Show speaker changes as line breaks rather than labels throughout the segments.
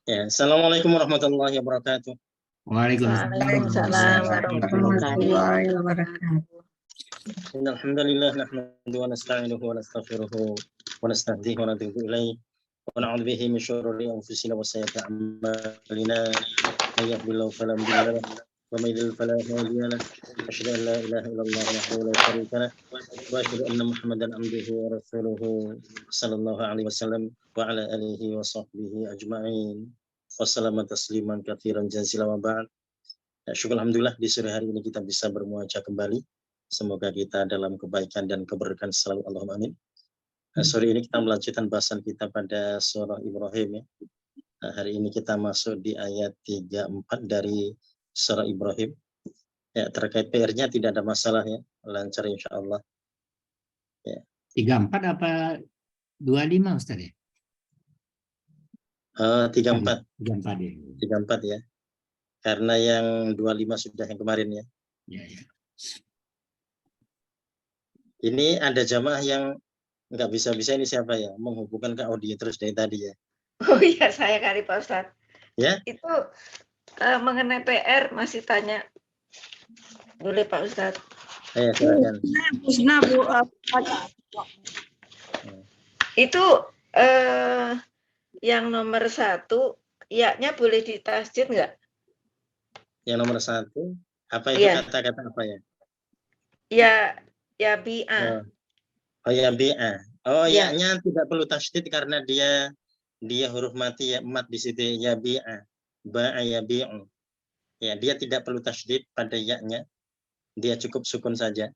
Ya, Assalamualaikum warahmatullahi wabarakatuh.
Waalaikumsalam warahmatullahi wabarakatuh.
Alhamdulillah nahmaduhu wa nasta'inuhu wa nastaghfiruhu wa nastahdihi wa natubu ilaih wa na'udzu bihi min syururi anfusina wa sayyiati a'malina may yahdihillahu fala mudilla lahu wa may yudlil fala hadiya lahu asyhadu an la ilaha illallah wahdahu la syarika lahu wa asyhadu anna Muhammadan abduhu wa rasuluhu sallallahu alaihi wasallam wa ala alihi wa sahbihi ajma'in. Wassalamu tasliman katsiran jazilan wa ba'd. Syukur alhamdulillah di sore hari ini kita bisa bermuajah kembali. Semoga kita dalam kebaikan dan keberkahan selalu, Allahumma amin. Sore ini kita melanjutkan bahasan kita pada surah Ibrahim ya. Hari ini kita masuk di ayat 34 dari surah Ibrahim. Ya, terkait PR-nya tidak ada masalah ya, lancar insyaallah. Ya.
34 apa 25 Ustaz ya?
34.
34 ya.
34 ya. Karena yang 25 sudah yang kemarin ya.
Ya, ya.
Ini ada jamaah yang nggak bisa-bisa, ini siapa ya? Menghubungkan ke audio terus dari tadi ya.
Oh iya, saya kali Pak Ustadz.
Ya?
Itu mengenai PR masih tanya. Boleh Pak Ustadz?
Silakan.
Itu yang nomor 1, ya-nya boleh ditasjid nggak?
Yang nomor 1, apa itu kata-kata apa ya?
Ya bi'a.
Oh ya bi'a. Oh
Ya.
ya-nya tidak perlu tasydid karena dia huruf mati ya, mat di situ ya bi'a. Ba'a ya bi'u. Ya, dia tidak perlu tasydid pada ya-nya. Dia cukup sukun saja.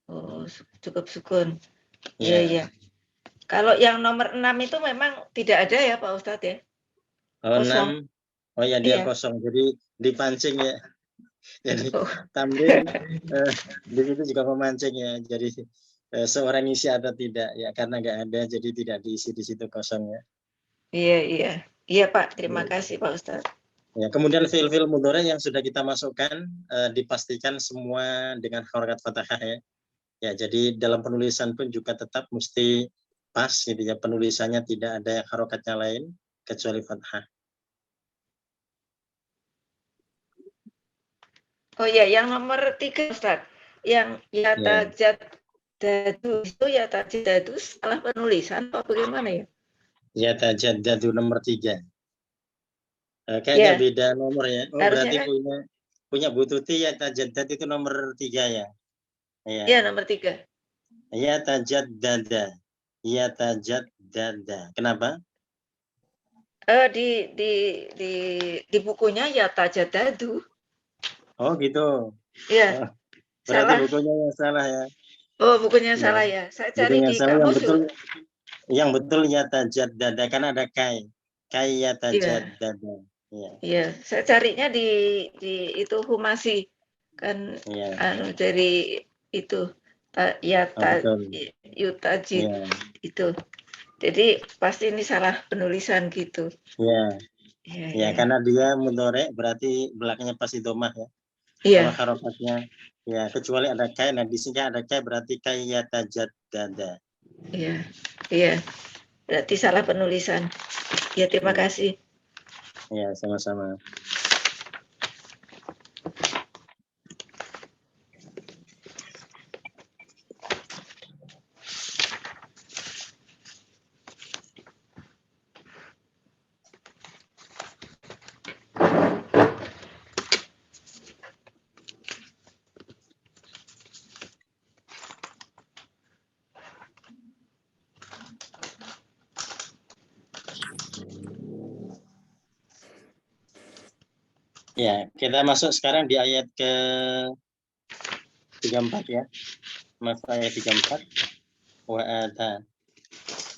Oh, cukup sukun.
Ya.
Iya. Kalau yang nomor 6 itu memang tidak ada ya Pak Ustadz ya?
Oh,
Kosong.
6. Oh ya dia
Iya.
kosong. Jadi dipancing ya. Jadi tamrin di situ juga memancing ya. Jadi seorang isi atau tidak ya, karena nggak ada jadi tidak diisi di situ kosong ya.
Iya Pak, terima kasih Pak Ustadz.
Ya, kemudian fi'il mudhari yang sudah kita masukkan dipastikan semua dengan harokat fathah ya. Ya, jadi dalam penulisan pun juga tetap mesti pas gitu ya, penulisannya tidak ada harokatnya lain kecuali fathah.
Oh iya, yang nomor 3 Ustaz, yang yatajaddadu itu yatajaddadu salah penulisan apa bagaimana ya?
Yatajaddadu nomor 3. Kayaknya beda nomor ya. Oh,
harusnya
berarti punya Bu Tuti yatajaddad itu nomor 3 ya.
Iya, nomor 3.
Yatajaddada. Kenapa?
Di bukunya yatajaddadu.
Oh gitu.
Iya.
Berarti
Salah.
bukunya yang salah ya.
Oh, bukunya salah ya. Saya cari di kamus.
Yang betul yatajaddada kan ada kai. Kai yatajaddada.
Iya, saya carinya di itu Humasi kan dari itu yutajid itu. Jadi pasti ini salah penulisan gitu.
Ya, karena dia mudhari berarti belakangnya pasti domah ya.
Iya.
Kalau harokatnya ya kecuali ada kai, nah di sini ada kai berarti kai yatajaddada.
Iya. Berarti salah penulisan. Ya, terima kasih.
Ya, sama-sama. Ya, kita masuk sekarang di ayat ke 34 ya. Masuk ayat 34. Wa ata.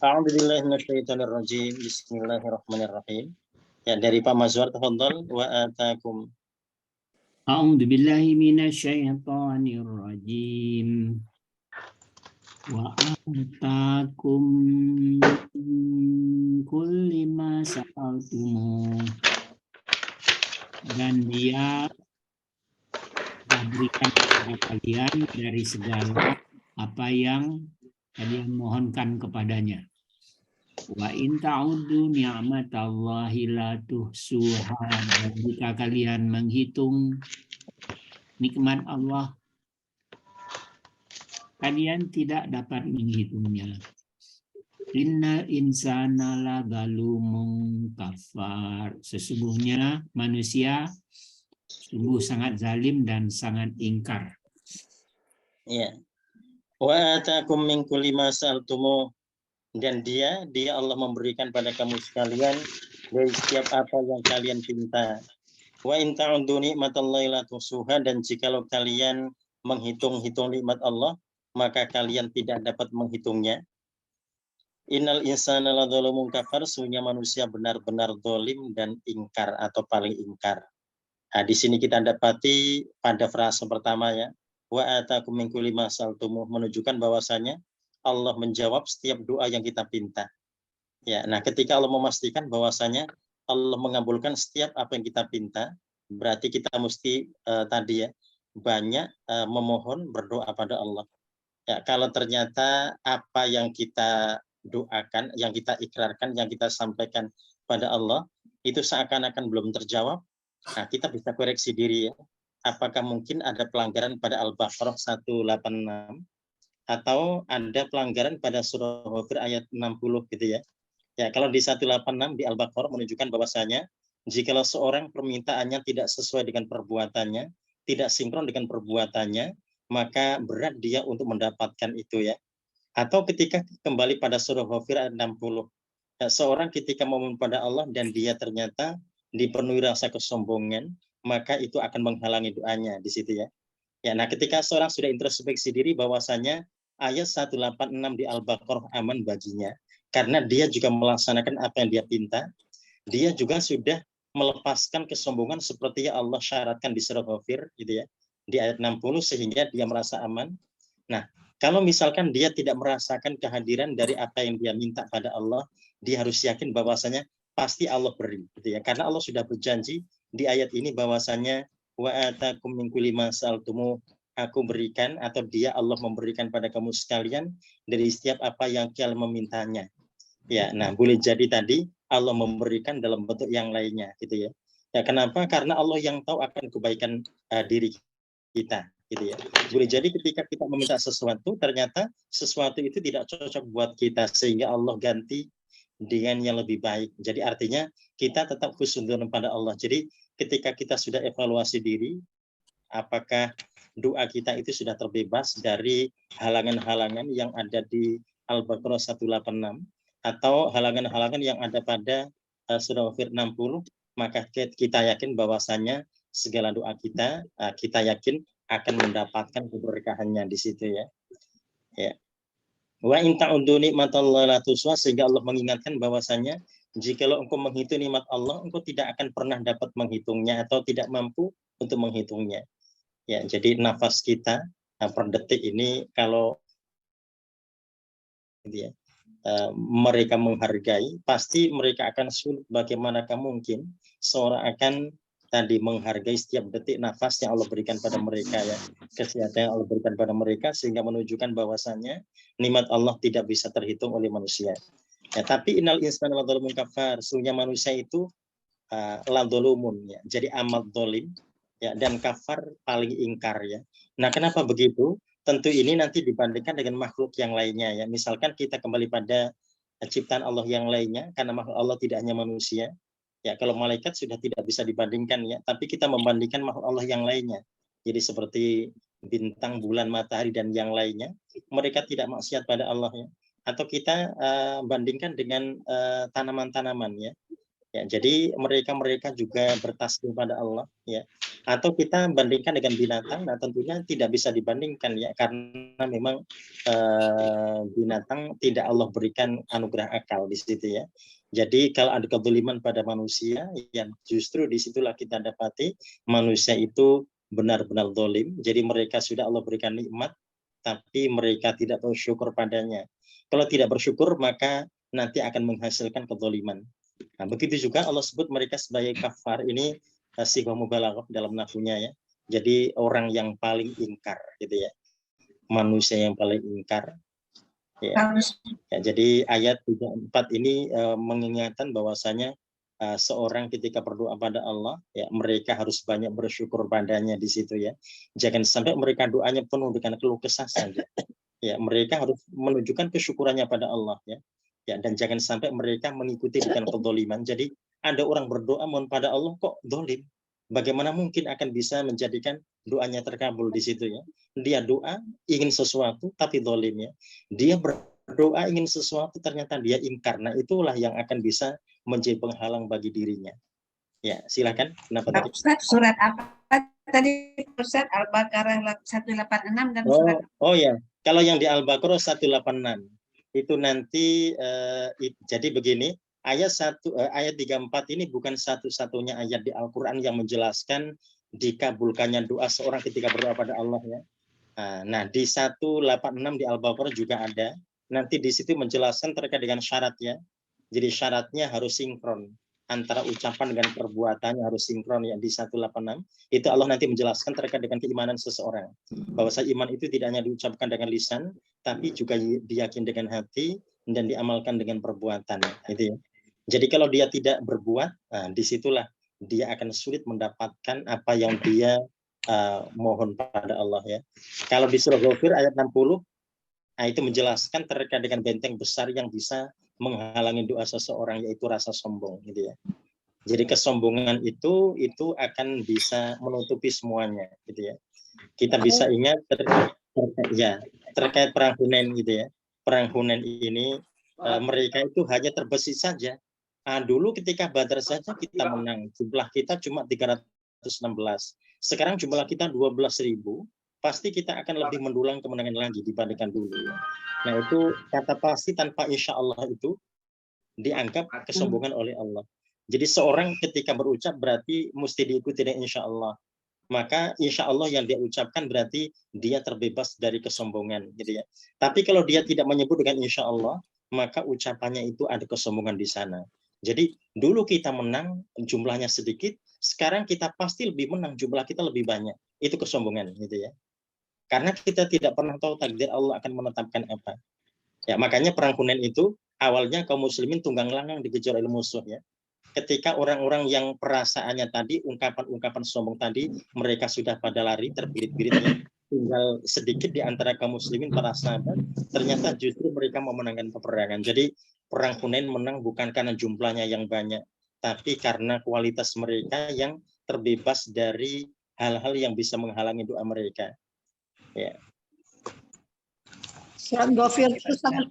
A'udzubillahi minasyaitonirrajim. Bismillahirrahmanirrahim. Ya, dari Pak Mazhar tafadhol. Wa atakum.
A'udzubillahi minasyaitonirrajim. Wa atakum kulli ma sa'altum. Dan dia berikan kepada kalian dari segala apa yang kalian mohonkan kepadanya. Wa in ta'uddu ni'matallahi la tuhsuha. Dan jika kalian menghitung nikmat Allah, kalian tidak dapat menghitungnya. Innal insana lazalumun kafar. Sesungguhnya manusia sungguh sangat zalim dan sangat ingkar.
Ya. Wa atakum min kulli ma sa'altumu, dan dia Allah memberikan pada kamu sekalian dari setiap apa yang kalian pinta. Wa in ta'uddu ni'matallahi la tuhsuha, dan jikalau kalian menghitung-hitung nikmat Allah, maka kalian tidak dapat menghitungnya. Innal insana ladzalumun kafar, sesungguhnya manusia benar-benar zalim dan ingkar atau paling ingkar. Nah, di sini kita dapati pada frase pertama ya, wa atakum min kulli ma sa'altumu, menunjukkan bahwasanya Allah menjawab setiap doa yang kita pinta. Ya, nah ketika Allah memastikan bahwasanya Allah mengabulkan setiap apa yang kita pinta, berarti kita mesti tadi ya banyak memohon berdoa pada Allah. Ya, kalau ternyata apa yang kita doakan, yang kita ikrarkan, yang kita sampaikan pada Allah itu seakan-akan belum terjawab, nah kita bisa koreksi diri ya. Apakah mungkin ada pelanggaran pada Al-Baqarah 186 atau ada pelanggaran pada surah Ghafir ayat 60 gitu ya. Ya, kalau di 186 di Al-Baqarah menunjukkan bahwasanya jikalau seorang permintaannya tidak sesuai dengan perbuatannya, tidak sinkron dengan perbuatannya, maka berat dia untuk mendapatkan itu ya. Atau ketika kembali pada surah Ghafir ayat 60, ya, seorang ketika memohon pada Allah dan dia ternyata dipenuhi rasa kesombongan, maka itu akan menghalangi doanya di situ ya. Ya, nah ketika seorang sudah introspeksi diri bahwasanya ayat 186 di Al-Baqarah aman baginya, karena dia juga melaksanakan apa yang dia pinta, dia juga sudah melepaskan kesombongan seperti yang Allah syaratkan di surah Ghafir gitu ya, di ayat 60, sehingga dia merasa aman. Nah, kalau misalkan dia tidak merasakan kehadiran dari apa yang dia minta pada Allah, dia harus yakin bahwasanya pasti Allah beri gitu ya, karena Allah sudah berjanji di ayat ini bahwasanya wa atakum min kulli ma sa'altumu, aku berikan atau dia Allah memberikan pada kamu sekalian dari setiap apa yang kalian memintanya. Ya, nah boleh jadi tadi Allah memberikan dalam bentuk yang lainnya gitu ya. Ya, kenapa? Karena Allah yang tahu akan kebaikan diri kita gitu ya. Boleh jadi ketika kita meminta sesuatu, ternyata sesuatu itu tidak cocok buat kita, sehingga Allah ganti dengan yang lebih baik. Jadi artinya kita tetap husnuzon pada Allah. Jadi ketika kita sudah evaluasi diri, apakah doa kita itu sudah terbebas dari halangan-halangan yang ada di Al-Baqarah 186 atau halangan-halangan yang ada pada surah Ghafir 60, maka kita yakin bahwasanya segala doa kita, kita yakin akan mendapatkan keberkahannya di situ ya. Ya. Wa in ta'uddu nikmatallahi la tuhsuha, sehingga Allah mengingatkan bahwasanya jikalau engkau menghitung nikmat Allah, engkau tidak akan pernah dapat menghitungnya atau tidak mampu untuk menghitungnya. Ya, jadi nafas kita per detik ini kalau gitu ya, mereka menghargai, pasti mereka akan sulit bagaimanakah mungkin seorang akan tadi menghargai setiap detik nafas yang Allah berikan pada mereka ya, kesehatan yang Allah berikan pada mereka, sehingga menunjukkan bahwasannya nikmat Allah tidak bisa terhitung oleh manusia. Ya, tapi innal insana ladzalumun kafar, sesungguhnya manusia itu ladzalumun ya, jadi amat zalim ya, dan kafar paling ingkar ya. Nah, kenapa begitu? Tentu ini nanti dibandingkan dengan makhluk yang lainnya ya. Misalkan kita kembali pada ciptaan Allah yang lainnya, karena makhluk Allah tidak hanya manusia. Ya, kalau malaikat sudah tidak bisa dibandingkan ya, tapi kita membandingkan makhluk Allah yang lainnya. Jadi seperti bintang, bulan, matahari dan yang lainnya, mereka tidak maksiat pada Allah ya. Atau kita bandingkan dengan tanaman-tanaman ya. Ya, jadi mereka juga bertasbih pada Allah ya. Atau kita bandingkan dengan binatang, nah tentunya tidak bisa dibandingkan ya, karena memang binatang tidak Allah berikan anugerah akal di situ ya. Jadi kalau ada kezaliman pada manusia, yang justru disitulah kita dapati manusia itu benar-benar zalim. Jadi mereka sudah Allah berikan nikmat, tapi mereka tidak bersyukur padanya. Kalau tidak bersyukur, maka nanti akan menghasilkan kezaliman. Nah, begitu juga Allah sebut mereka sebagai kafar, ini sighah mubalaghah dalam nahwunya ya. Jadi orang yang paling ingkar gitu ya. Manusia yang paling ingkar. Ya. Ya, jadi ayat 34 ini mengingatkan bahwasanya seorang ketika berdoa pada Allah, ya mereka harus banyak bersyukur padanya di situ ya. Jangan sampai mereka doanya penuh dengan keluh kesah saja. Ya, mereka harus menunjukkan kesyukurannya pada Allah ya. Ya, dan jangan sampai mereka mengikuti dengan kezaliman. Jadi ada orang berdoa mohon pada Allah kok zalim. Bagaimana mungkin akan bisa menjadikan doanya terkabul di situ ya. Dia doa ingin sesuatu tapi zalim ya. Dia berdoa ingin sesuatu ternyata dia ingkar. Nah, itulah yang akan bisa menjadi penghalang bagi dirinya. Ya, silakan. Kenapa tadi?
Ustaz, surat apa tadi Ustaz? Al-Baqarah 186 dan surat
Oh ya, kalau yang di Al-Baqarah 186 itu nanti jadi begini, ayat 34 ini bukan satu-satunya ayat di Al-Qur'an yang menjelaskan dikabulkannya doa seorang ketika berdoa pada Allah ya. Nah, di 186 di Al-Baqarah juga ada. Nanti di situ menjelaskan terkait dengan syaratnya. Jadi syaratnya harus sinkron antara ucapan dengan perbuatannya harus sinkron ya di 186. Itu Allah nanti menjelaskan terkait dengan keimanan seseorang. Bahwa iman itu tidak hanya diucapkan dengan lisan, tapi juga diyakini dengan hati dan diamalkan dengan perbuatan. Gitu ya. Jadi kalau dia tidak berbuat, disitulah dia akan sulit mendapatkan apa yang dia mohon pada Allah ya. Kalau di surah Ghafir ayat 60, itu menjelaskan terkait dengan benteng besar yang bisa menghalangi doa seseorang yaitu rasa sombong gitu ya. Jadi kesombongan itu akan bisa menutupi semuanya gitu ya. Kita bisa ingat terkait perang Hunain gitu ya. Perang Hunain ini mereka itu hanya terbesit saja. Dulu ketika Badar saja kita menang, jumlah kita cuma 316. Sekarang jumlah kita 12.000, pasti kita akan lebih mendulang kemenangan lagi dibandingkan dulu. Nah itu kata pasti tanpa insya Allah itu dianggap kesombongan oleh Allah. Jadi seorang ketika berucap berarti mesti diikuti dengan insya Allah. Maka insya Allah yang dia ucapkan berarti dia terbebas dari kesombongan, gitu ya. Tapi kalau dia tidak menyebut dengan insya Allah, maka ucapannya itu ada kesombongan di sana. Jadi dulu kita menang jumlahnya sedikit, sekarang kita pasti lebih menang jumlah kita lebih banyak. Itu kesombongan, gitu ya. Karena kita tidak pernah tahu takdir Allah akan menetapkan apa. Ya, makanya perang Hunain itu awalnya kaum muslimin tunggang langgang dikejar oleh musuh ya. Ketika orang-orang yang perasaannya tadi, ungkapan-ungkapan sombong tadi, mereka sudah pada lari terbirit-biritnya, tinggal sedikit di antara kaum muslimin para sahabat, ternyata justru mereka memenangkan peperangan. Jadi perang Hunain menang bukan karena jumlahnya yang banyak, tapi karena kualitas mereka yang terbebas dari hal-hal yang bisa menghalangi doa mereka. Ya.
surat Ghafir itu sama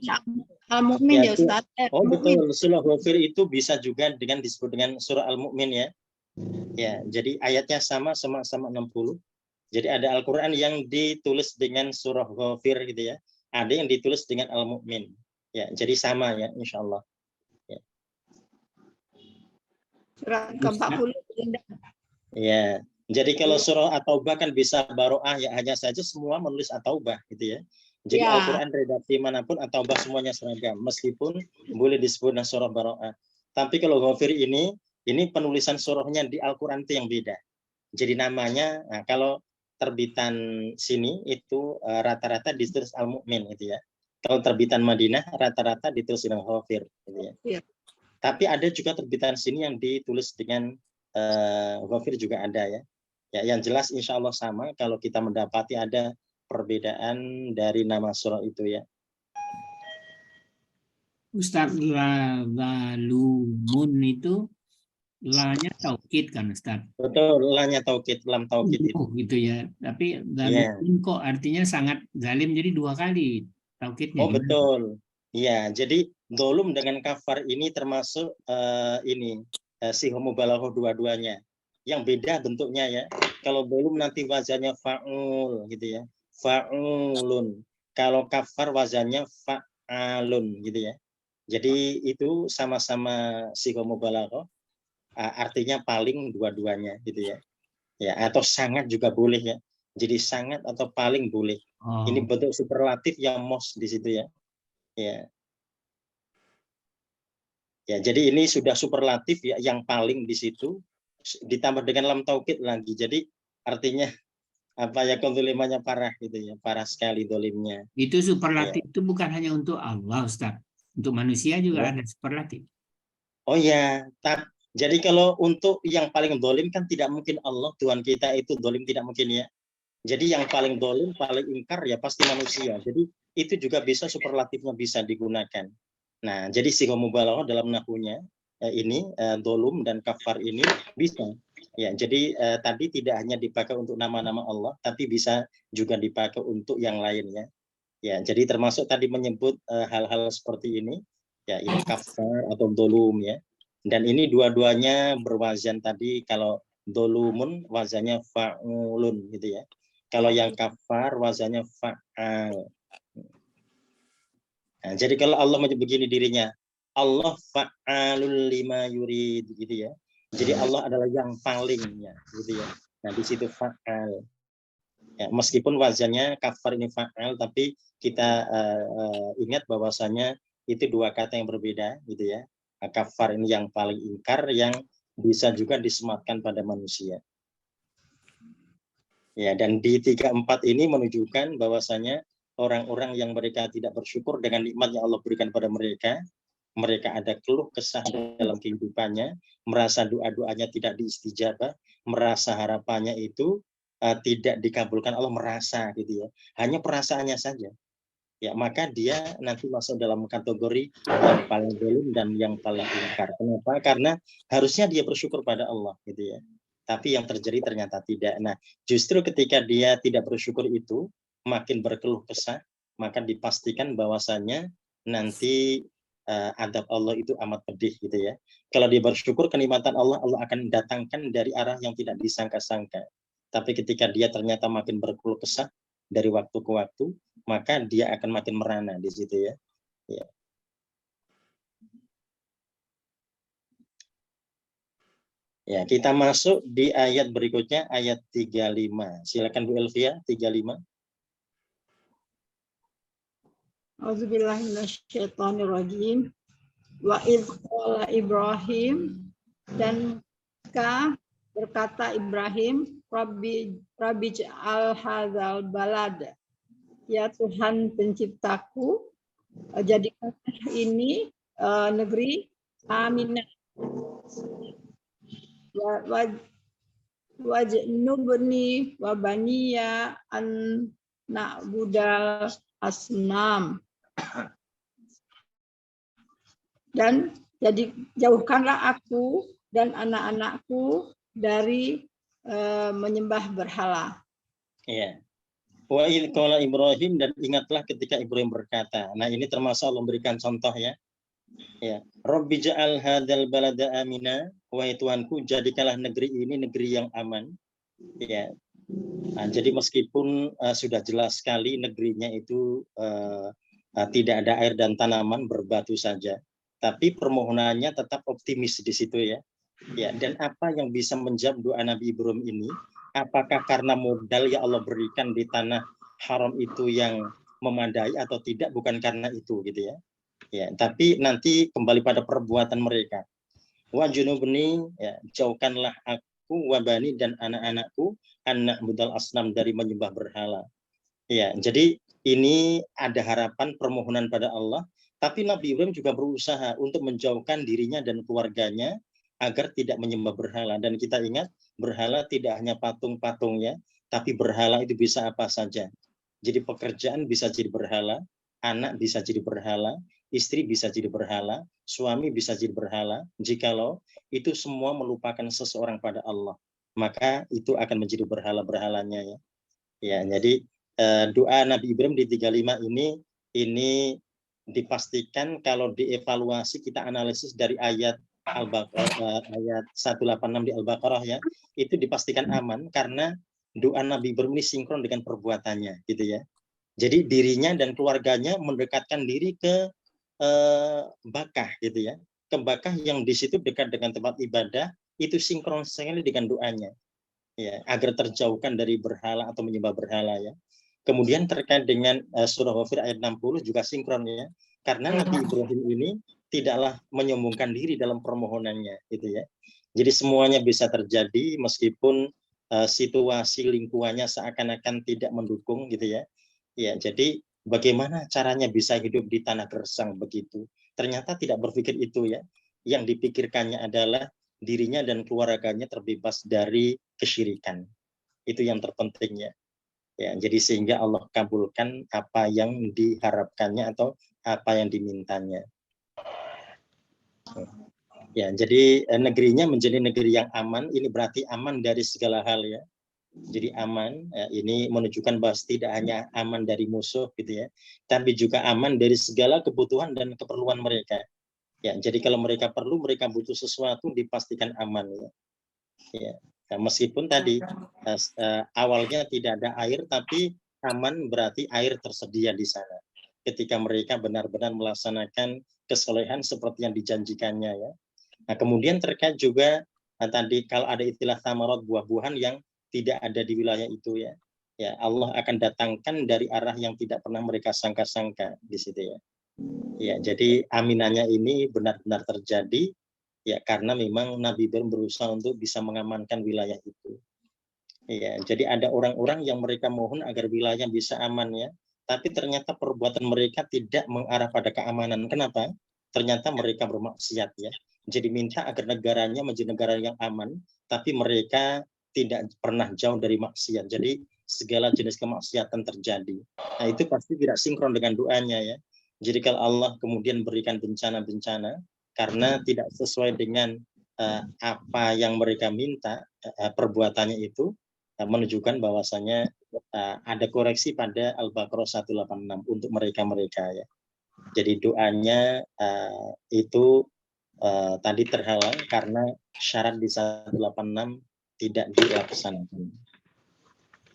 Al-Mu'min ya Ustaz.
Oh betul, surah Ghafir itu bisa juga disebut dengan surah Al-Mu'min ya. Ya, jadi ayatnya sama 60. Jadi ada Al-Qur'an yang ditulis dengan surah Ghafir gitu ya. Ada yang ditulis dengan Al-Mu'min. Ya, jadi sama ya insyaallah. Ya.
Surat ke-40.
Ya. Jadi kalau surah At-Taubah kan bisa baroah ya hanya saja semua menulis At-Taubah gitu ya. Jadi
Ya.
Al-Quran redaksi manapun At-Taubah semuanya seragam meskipun boleh disebut surah baroah. Tapi kalau Ghafir ini penulisan surahnya di Al-Quran itu yang beda. Jadi namanya kalau terbitan sini itu rata-rata ditulis Al-Mu'min gitu ya. Kalau terbitan Madinah rata-rata ditulis dengan Ghafir gitu ya.
Ya.
Tapi ada juga terbitan sini yang ditulis dengan Ghafir juga ada ya. Ya, yang jelas insya Allah sama kalau kita mendapati ada perbedaan dari nama surah itu ya.
Ustaz, lalumun itu lanya taukid kan Ustaz?
Betul, lanya taukid, lam taukid itu.
Gitu ya. Tapi zalumun kok artinya sangat zalim jadi dua kali taukidnya.
Oh betul. Iya, jadi dolum dengan kafar ini termasuk sihah mubalaghah dua-duanya. Yang beda bentuknya ya. Kalau dolum nanti wazannya fa'ul gitu ya. Fa'ulun. Kalau kafar wazannya fa'alun gitu ya. Jadi itu sama-sama sihah mubalaghah. Artinya paling dua-duanya gitu ya. Ya, atau sangat juga boleh ya. Jadi sangat atau paling boleh. Ini bentuk superlatif yang most di situ ya. Ya. Ya, jadi ini sudah superlatif ya yang paling di situ ditambah dengan lam taukid lagi. Jadi artinya apa ya, kezalimannya parah gitu ya, parah sekali dolimnya.
Itu superlatif itu bukan hanya untuk Allah, Ustaz. Untuk manusia juga
Ya.
ada superlatif.
Oh ya, jadi kalau untuk yang paling dolim kan tidak mungkin Allah, Tuhan kita itu dolim tidak mungkin ya. Jadi yang paling dolim, paling ingkar ya pasti manusia. Jadi itu juga bisa superlatifnya bisa digunakan. Nah, jadi sighah mubalaghah dalam nahwunya ini dolum dan kafar ini bisa. Ya, jadi tadi tidak hanya dipakai untuk nama-nama Allah, tapi bisa juga dipakai untuk yang lainnya. Ya, jadi termasuk tadi menyebut hal-hal seperti ini, ya ini kafar atau dolum ya. Dan ini dua-duanya berwazan tadi, kalau dolumun wazannya fa'ulun gitu ya. Kalau yang kafar wazannya fa'al. Nah, jadi kalau Allah menyebut begini dirinya, Allah fa'alul lima yurid gitu ya. Jadi Allah adalah yang palingnya gitu ya. Nah, di situ fa'al. Ya, meskipun wazannya kafar ini fa'al, tapi kita ingat bahwasanya itu dua kata yang berbeda gitu ya. Kafar ini yang paling ingkar, yang bisa juga disematkan pada manusia. Ya, dan di 3-4 ini menunjukkan bahwasanya orang-orang yang mereka tidak bersyukur dengan nikmat yang Allah berikan pada mereka, mereka ada keluh kesah dalam kehidupannya, merasa doa-doanya tidak diistijabah, merasa harapannya itu tidak dikabulkan Allah, merasa gitu ya. Hanya perasaannya saja. Ya, maka dia nanti masuk dalam kategori yang paling dolim dan yang paling ingkar. Kenapa? Karena harusnya dia bersyukur pada Allah gitu ya. Tapi yang terjadi ternyata tidak. Nah, justru ketika dia tidak bersyukur itu, makin berkeluh kesah, maka dipastikan bahwasannya nanti adab Allah itu amat pedih gitu ya. Kalau dia bersyukur kenikmatan Allah, Allah akan datangkan dari arah yang tidak disangka-sangka. Tapi ketika dia ternyata makin berkeluh kesah dari waktu ke waktu, maka dia akan makin merana di situ ya. Ya. Ya, kita masuk di ayat berikutnya, ayat 35. Silakan Bu Elvia, 35.
Auzubillahiminasyaitonirrajim. Wa idh qala Ibrahim, dan berkata Ibrahim, Rabbi ja'al hadzal balad, ya Tuhan penciptaku, jadikanlah ini negeri aminah, wajnubni wa baniya an na'budal asnam, dan jadi jauhkanlah aku dan anak-anakku dari menyembah berhala.
Ya. Wa idh qala Ibrahim, dan ingatlah ketika Ibrahim berkata. Nah, ini termasuk Allah memberikan contoh ya. Ya, Rabbi ja'al hadzal balada amina, wahai Tuhanku, jadikanlah negeri ini negeri yang aman. Ya. Nah, jadi meskipun sudah jelas sekali negerinya itu tidak ada air dan tanaman, berbatu saja, tapi permohonannya tetap optimis di situ ya. Ya, dan apa yang bisa menjawab doa Nabi Ibrahim ini? Apakah karena modal yang Allah berikan di tanah haram itu yang memadai atau tidak? Bukan karena itu gitu ya. Ya, tapi nanti kembali pada perbuatan mereka. Wa junubni, ya, jauhkanlah aku, wabani, dan anak-anakku, anak budal asnam, dari menyembah berhala. Ya, jadi ini ada harapan permohonan pada Allah, tapi Nabi Ibrahim juga berusaha untuk menjauhkan dirinya dan keluarganya agar tidak menyembah berhala. Dan kita ingat, berhala tidak hanya patung-patung ya, tapi berhala itu bisa apa saja. Jadi pekerjaan bisa jadi berhala, anak bisa jadi berhala, istri bisa jadi berhala, suami bisa jadi berhala. Jikalau itu semua melupakan seseorang pada Allah, maka itu akan menjadi berhala-berhalanya ya. Ya, jadi doa Nabi Ibrahim di 35 ini dipastikan kalau dievaluasi, kita analisis dari ayat Al-Baqarah, ayat 186 di Al-Baqarah ya, itu dipastikan aman karena doa Nabi Ibrahim ini sinkron dengan perbuatannya gitu ya. Jadi dirinya dan keluarganya mendekatkan diri ke Bakah gitu ya, ke Bakah yang di situ dekat dengan tempat ibadah, itu sinkron sekali dengan doanya ya, agar terjauhkan dari berhala atau menyembah berhala ya. Kemudian terkait dengan surah Ghafir ayat 60 juga sinkron ya, karena Nabi Ibrahim ini tidaklah menyombongkan diri dalam permohonannya gitu ya. Jadi semuanya bisa terjadi meskipun situasi lingkungannya seakan-akan tidak mendukung gitu ya. Ya, jadi bagaimana caranya bisa hidup di tanah gersang begitu? Ternyata tidak berpikir itu ya. Yang dipikirkannya adalah dirinya dan keluarganya terbebas dari kesyirikan. Itu yang terpenting ya. Ya, jadi sehingga Allah kabulkan apa yang diharapkannya atau apa yang dimintanya. Ya, jadi negerinya menjadi negeri yang aman. Ini berarti aman dari segala hal ya. Jadi aman, ini menunjukkan bahwa tidak hanya aman dari musuh gitu ya, tapi juga aman dari segala kebutuhan dan keperluan mereka. Ya, jadi kalau mereka perlu, mereka butuh sesuatu, dipastikan aman ya. Ya. Nah, meskipun tadi awalnya tidak ada air, tapi aman berarti air tersedia di sana. Ketika mereka benar-benar melaksanakan kesolehan seperti yang dijanjikannya ya. Nah, kemudian terkait juga tadi kalau ada istilah tamarat buah-buahan yang tidak ada di wilayah itu ya. Ya, Allah akan datangkan dari arah yang tidak pernah mereka sangka-sangka di situ ya. Ya, jadi aminannya ini benar-benar terjadi ya karena memang Nabi Ibrahim berusaha untuk bisa mengamankan wilayah itu. Ya, jadi ada orang-orang yang mereka mohon agar wilayah bisa aman ya, tapi ternyata perbuatan mereka tidak mengarah pada keamanan. Kenapa? Ternyata mereka bermaksiat ya. Jadi minta agar negaranya menjadi negara yang aman, tapi mereka tidak pernah jauh dari maksiat. Jadi segala jenis kemaksiatan terjadi. Nah, itu pasti tidak sinkron dengan doanya ya. Jadi kalau Allah kemudian berikan bencana-bencana karena tidak sesuai dengan apa yang mereka minta, perbuatannya itu menunjukkan bahwasanya ada koreksi pada Al-Baqarah 186 untuk mereka-mereka ya. Jadi doanya itu tadi terhalang karena syarat di 186 tidak dilaksanakan.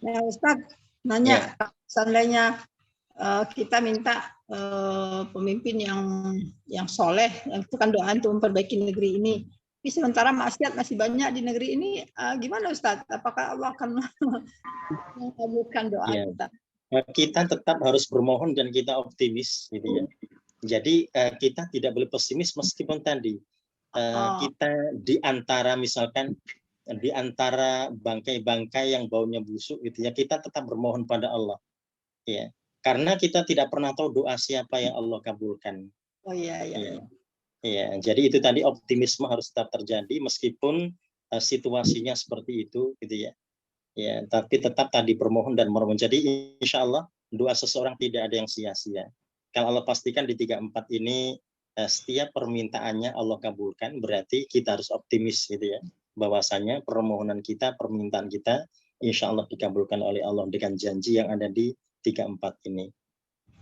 Nah, Ustadz nanya, seandainya kita minta pemimpin yang soleh, itu kan doa untuk memperbaiki negeri ini. Tapi sementara maksiat masih banyak di negeri ini, gimana Ustadz? Apakah Allah akan mengabulkan doa kita?
Kita tetap harus bermohon dan kita optimis, gitu ya. Jadi kita tidak boleh pesimis meskipun tadi kita di antara misalkan di antara bangkai-bangkai yang baunya busuk gitu ya, kita tetap bermohon pada Allah ya, karena kita tidak pernah tahu doa siapa yang Allah kabulkan. Ya, jadi itu tadi optimisme harus tetap terjadi meskipun situasinya seperti itu gitu ya. Ya, tapi tetap tadi bermohon dan memohon. Jadi insya Allah doa seseorang tidak ada yang sia-sia. Kalau Allah pastikan di 34 ini setiap permintaannya Allah kabulkan, berarti kita harus optimis gitu ya, bahwasanya permohonan kita, permintaan kita insya Allah dikabulkan oleh Allah dengan janji yang ada di 34 ini.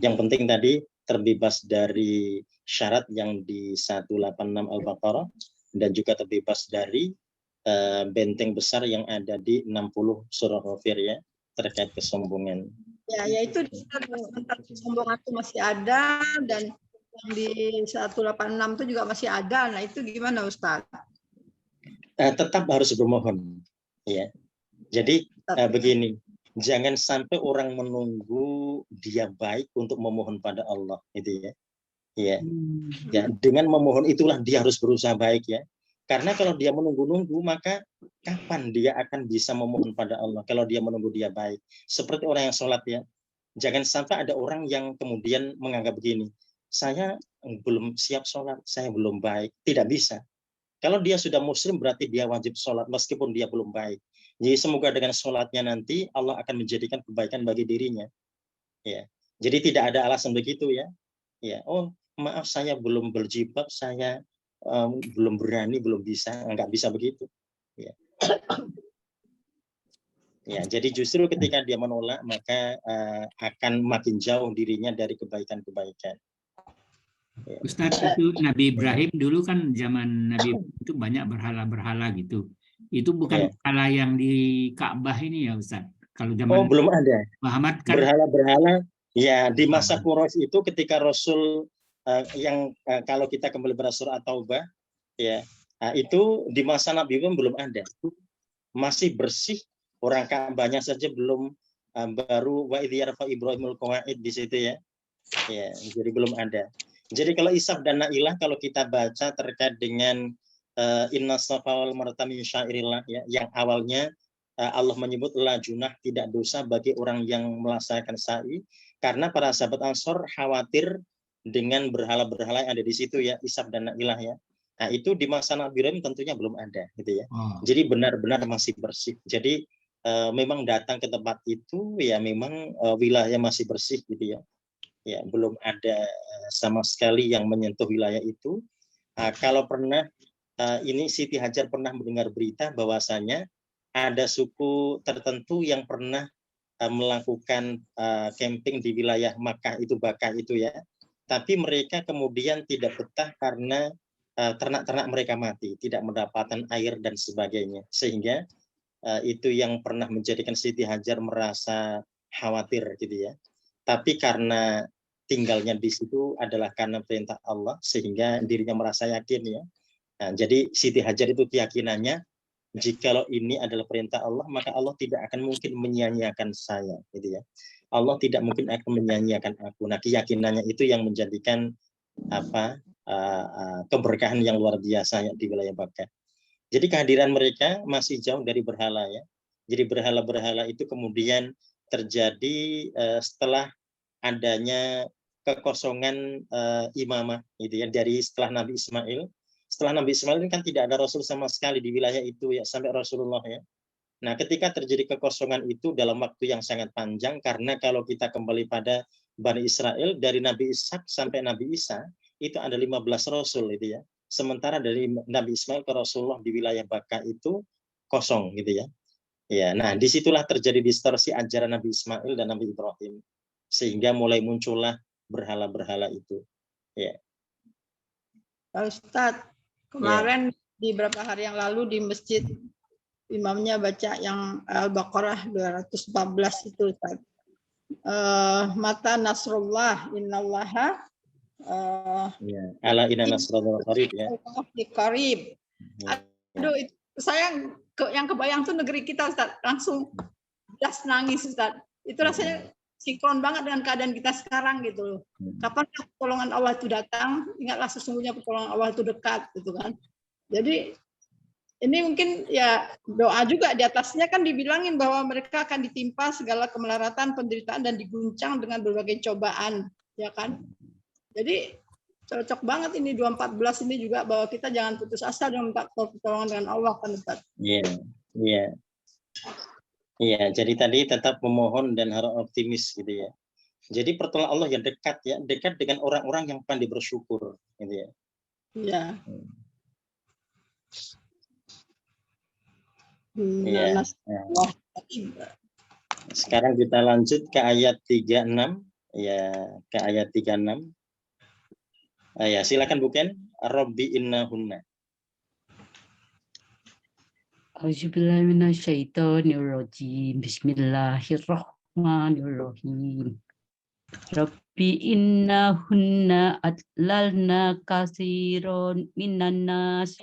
Yang penting tadi terbebas dari syarat yang di 186 Al-Baqarah dan juga terbebas dari benteng besar yang ada di 60 surah Ghafir ya, terkait kesombongan.
Ya, yaitu kesombongan itu masih ada dan di 186 itu juga masih ada. Nah, itu gimana Ustaz?
Tetap harus bermohon ya. Jadi begini, jangan sampai orang menunggu dia baik untuk memohon pada Allah gitu ya. Ya. Ya, dengan memohon itulah dia harus berusaha baik ya. Karena kalau dia menunggu-nunggu, maka kapan dia akan bisa memohon pada Allah kalau dia menunggu dia baik. Seperti orang yang sholat ya. Jangan sampai ada orang yang kemudian menganggap begini, saya belum siap sholat, saya belum baik. Tidak bisa. Kalau dia sudah muslim berarti dia wajib sholat meskipun dia belum baik. Jadi semoga dengan sholatnya nanti Allah akan menjadikan kebaikan bagi dirinya. Ya. Jadi tidak ada alasan begitu ya. Ya, oh maaf saya belum berjilbab, saya belum berani, belum bisa, nggak bisa begitu. Ya. Ya, jadi justru ketika dia menolak maka akan makin jauh dirinya dari kebaikan-kebaikan. Ya.
Ustadz, itu Nabi Ibrahim dulu kan zaman Nabi itu banyak berhala-berhala gitu. Itu bukan berhala yang di Ka'bah ini ya Ustadz. Kalau zaman
belum ada.
Muhammad kan
berhala-berhala ya di masa Quraisy itu ketika Rasul yang kalau kita kembali pada surah At-Taubah ya, itu di masa Nabi Ibrahim belum ada, masih bersih, orang Ka'bahnya saja belum, baru wa idh yarfa Ibrahimul qawaid di situ ya. Ya, jadi belum ada. Jadi kalau Isaf dan Nailah kalau kita baca terkait dengan inna safa wal marwa min syairillah ya, yang awalnya Allah menyebut la junah, tidak dosa bagi orang yang melaksanakan sa'i, karena para sahabat Ansor khawatir dengan berhala-berhala yang ada di situ ya, Isab dan Na'ilah ya. Nah, itu di masa Nabi Ibrahim tentunya belum ada gitu ya. Jadi benar-benar masih bersih. Jadi memang datang ke tempat itu ya memang wilayah masih bersih gitu ya. Ya, belum ada sama sekali yang menyentuh wilayah itu. Kalau pernah ini Siti Hajar pernah mendengar berita bahwasanya ada suku tertentu yang pernah melakukan camping di wilayah Makkah itu, Bakah itu ya. Tapi mereka kemudian tidak betah karena ternak-ternak mereka mati, tidak mendapatkan air dan sebagainya. Sehingga itu yang pernah menjadikan Siti Hajar merasa khawatir gitu ya. Tapi karena tinggalnya di situ adalah karena perintah Allah, sehingga dirinya merasa yakin ya. Nah, jadi Siti Hajar itu keyakinannya, jikalau ini adalah perintah Allah, maka Allah tidak akan mungkin menyia-nyiakan saya, gitu ya. Allah tidak mungkin akan menyia-nyiakan aku. Nah, keyakinannya itu yang menjadikan keberkahan yang luar biasa ya, di wilayah Bakah. Jadi kehadiran mereka masih jauh dari berhala ya. Jadi berhala-berhala itu kemudian terjadi setelah adanya kekosongan imamah, gitu ya, dari setelah Nabi Ismail. Setelah Nabi Ismail kan tidak ada Rasul sama sekali di wilayah itu ya, sampai Rasulullah ya. Nah, ketika terjadi kekosongan itu dalam waktu yang sangat panjang, karena kalau kita kembali pada Bani Israel, dari Nabi Ishak sampai Nabi Isa, itu ada 15 Rasul itu ya. Sementara dari Nabi Ismail ke Rasulullah di wilayah Bakah itu kosong gitu ya. Ya, nah disitulah terjadi distorsi ajaran Nabi Ismail dan Nabi Ibrahim. Sehingga mulai muncullah berhala-berhala itu. Ya.
Pak Ustadz, kemarin di beberapa hari yang lalu di masjid imamnya baca yang Al-Baqarah 214 itu Ustadz. Mata Nasrullah innallaha
ala inna nasrullah qarib ya.
Qarib. Aduh, itu saya yang kebayang tuh negeri kita Ustadz, langsung jelas nangis Ustadz. Itu rasanya sinkron banget dengan keadaan kita sekarang gitu. Kapan pertolongan Allah itu datang, ingatlah sesungguhnya pertolongan Allah itu dekat gitu kan. Jadi ini mungkin ya doa juga di atasnya kan dibilangin bahwa mereka akan ditimpa segala kemelaratan, penderitaan dan diguncang dengan berbagai cobaan, ya kan. Jadi cocok banget ini 214 ini juga bahwa kita jangan putus asa dengan minta pertolongan dengan Allah kan Ustaz.
Iya. Iya, jadi tadi tetap memohon dan harus optimis gitu ya. Jadi pertolongan Allah yang dekat ya, dekat dengan orang-orang yang pandai bersyukur gitu ya.
Iya.
Iya. Sekarang kita lanjut ke ayat 36 ya, ke ayat 36. Ya, silakan bukan Rabbi innahunna.
Auzubillahiminasyaitonirrajim. Bismillahirrahmanirrahim. Rabbi innahunna adlalna katsiron minan nas.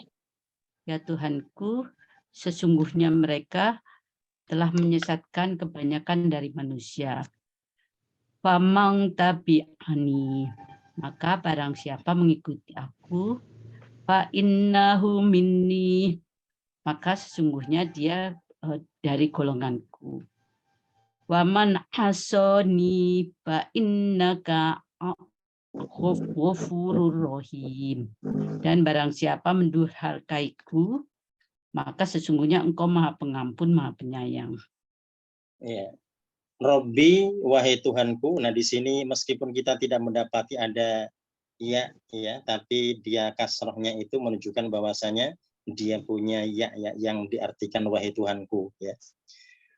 Ya Tuhanku, sesungguhnya mereka telah menyesatkan kebanyakan dari manusia. Famang tabi'ani, maka barang siapa mengikuti aku, fa innahu minni, maka sesungguhnya dia dari golonganku. Waman hasoni fa innaka ghafurur rahim, dan barang siapa mendurhakaiku, maka sesungguhnya engkau Maha Pengampun, Maha Penyayang.
Ya. Robbi, wahai Tuhanku. Nah, di sini meskipun kita tidak mendapati ada ya, tapi dia kasrohnya itu menunjukkan bahwasanya dia punya ya yang diartikan wahai Tuhanku ya.